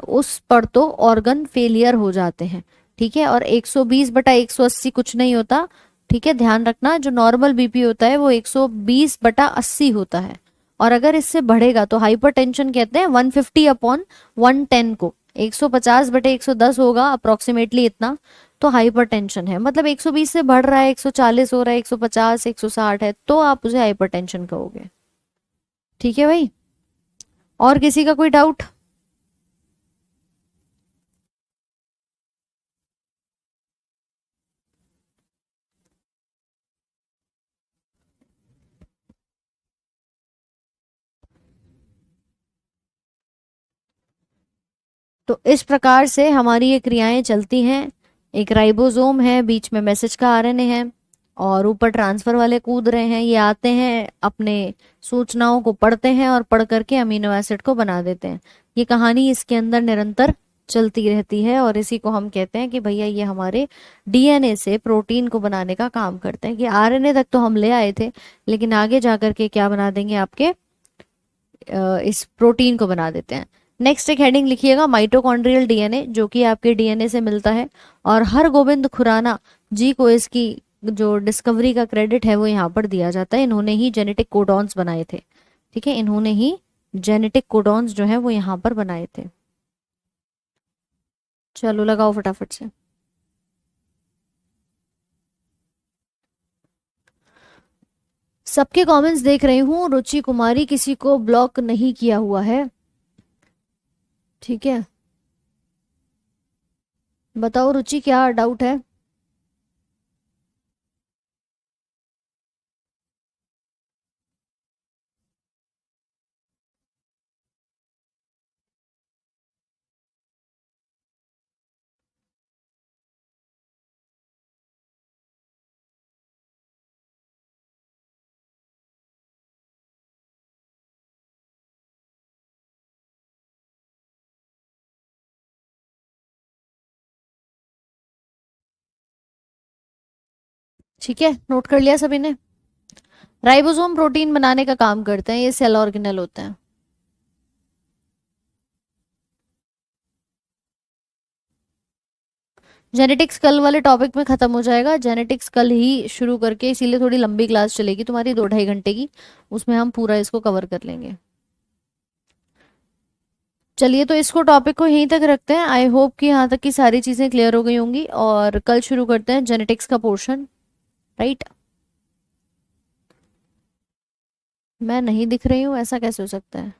उस पर तो ऑर्गन फेलियर हो जाते हैं। ठीक है, और 120 बटा 180 कुछ नहीं होता। ठीक है, ध्यान रखना, जो नॉर्मल बीपी होता है वो 120 बटा 80 होता है, और अगर इससे बढ़ेगा तो हाइपरटेंशन कहते हैं 150 अपॉन 110 को। 150 बटे 110 होगा अप्रोक्सीमेटली इतना, तो हाइपरटेंशन है। मतलब 120 से बढ़ रहा है, 140 हो रहा है, 150 160 है, तो आप उसे हाइपरटेंशन कहोगे। ठीक है भाई, और किसी का कोई डाउट? तो इस प्रकार से हमारी ये क्रियाएं चलती हैं। एक राइबोसोम है, बीच में मैसेज का आरएनए है, और ऊपर ट्रांसफर वाले कूद रहे हैं। ये आते हैं, अपने सूचनाओं को पढ़ते हैं और पढ़ करके अमीनो एसिड को बना देते हैं। ये कहानी इसके अंदर निरंतर चलती रहती है, और इसी को हम कहते हैं कि भैया ये हमारे डीएनए से प्रोटीन को बनाने का काम करते हैं। कि आरएनए तक तो हम ले आए थे, लेकिन आगे जाकर के क्या बना देंगे, आपके इस प्रोटीन को बना देते हैं। नेक्स्ट एक हेडिंग लिखिएगा माइटोकॉन्ड्रियल डीएनए, जो कि आपके डीएनए से मिलता है, और हर गोविंद खुराना जी को इसकी जो डिस्कवरी का क्रेडिट है वो यहाँ पर दिया जाता है। इन्होंने ही जेनेटिक कोडॉन्स बनाए थे। ठीक है, इन्होंने ही जेनेटिक कोडॉन्स जो है वो यहाँ पर बनाए थे। चलो लगाओ फटाफट से। सबके कमेंट्स देख रही हूँ, रुचि कुमारी किसी को ब्लॉक नहीं किया हुआ है। ठीक है, बताओ रुचि क्या डाउट है? ठीक है, नोट कर लिया सभी ने। राइबोसोम प्रोटीन बनाने का काम करते हैं, ये सेल ऑर्गेनेल होते हैं। जेनेटिक्स कल वाले टॉपिक में खत्म हो जाएगा। जेनेटिक्स कल ही शुरू करके, इसीलिए थोड़ी लंबी क्लास चलेगी तुम्हारी, 2 ढाई घंटे की। उसमें हम पूरा इसको कवर कर लेंगे। चलिए, तो इसको टॉपिक को यहीं तक रखते हैं। आई होप कि यहाँ तक की सारी चीजें क्लियर हो गई होंगी, और कल शुरू करते हैं जेनेटिक्स का पोर्शन। राइट, मैं नहीं दिख रही हूँ, ऐसा कैसे हो सकता है?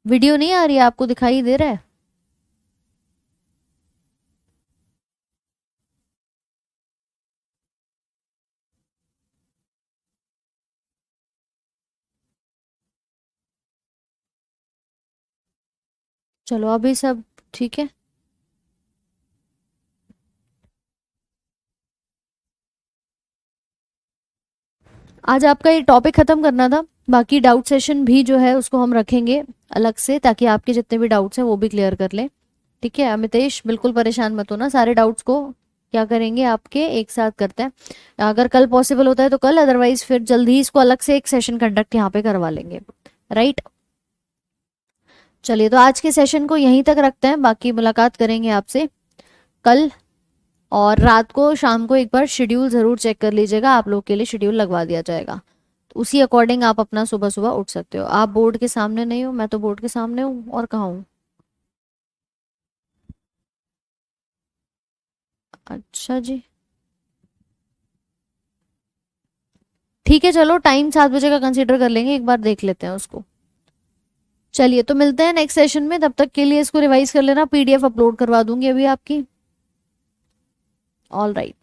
वीडियो नहीं आ रही है, आपको दिखाई दे रहा है? चलो अभी सब ठीक है। आज आपका ये टॉपिक खत्म करना था। बाकी डाउट सेशन भी जो है उसको हम रखेंगे अलग से, ताकि आपके जितने भी डाउट्स हैं वो भी क्लियर कर लें। ठीक है अमितेश, बिल्कुल परेशान मत होना, सारे डाउट्स को क्या करेंगे आपके एक साथ करते हैं। अगर कल पॉसिबल होता है तो कल, अदरवाइज फिर जल्दी ही इसको अलग से एक सेशन कंडक्ट यहाँ पे करवा लेंगे। राइट, चलिए तो आज के सेशन को यहीं तक रखते हैं, बाकी मुलाकात करेंगे आपसे कल। और रात को, शाम को एक बार शेड्यूल जरूर चेक कर लीजिएगा, आप लोग के लिए शेड्यूल लगवा दिया जाएगा। तो उसी अकॉर्डिंग आप अपना सुबह सुबह उठ सकते हो। आप बोर्ड के सामने नहीं हो, मैं तो बोर्ड के सामने हूँ, और कहाँ हूँ? अच्छा जी, ठीक है, चलो टाइम 7 बजे का कंसीडर कर लेंगे, एक बार देख लेते हैं उसको। चलिए, तो मिलते हैं नेक्स्ट सेशन में, तब तक के लिए इसको रिवाइज कर लेना, पीडीएफ अपलोड करवा दूंगी अभी आपकी। All right.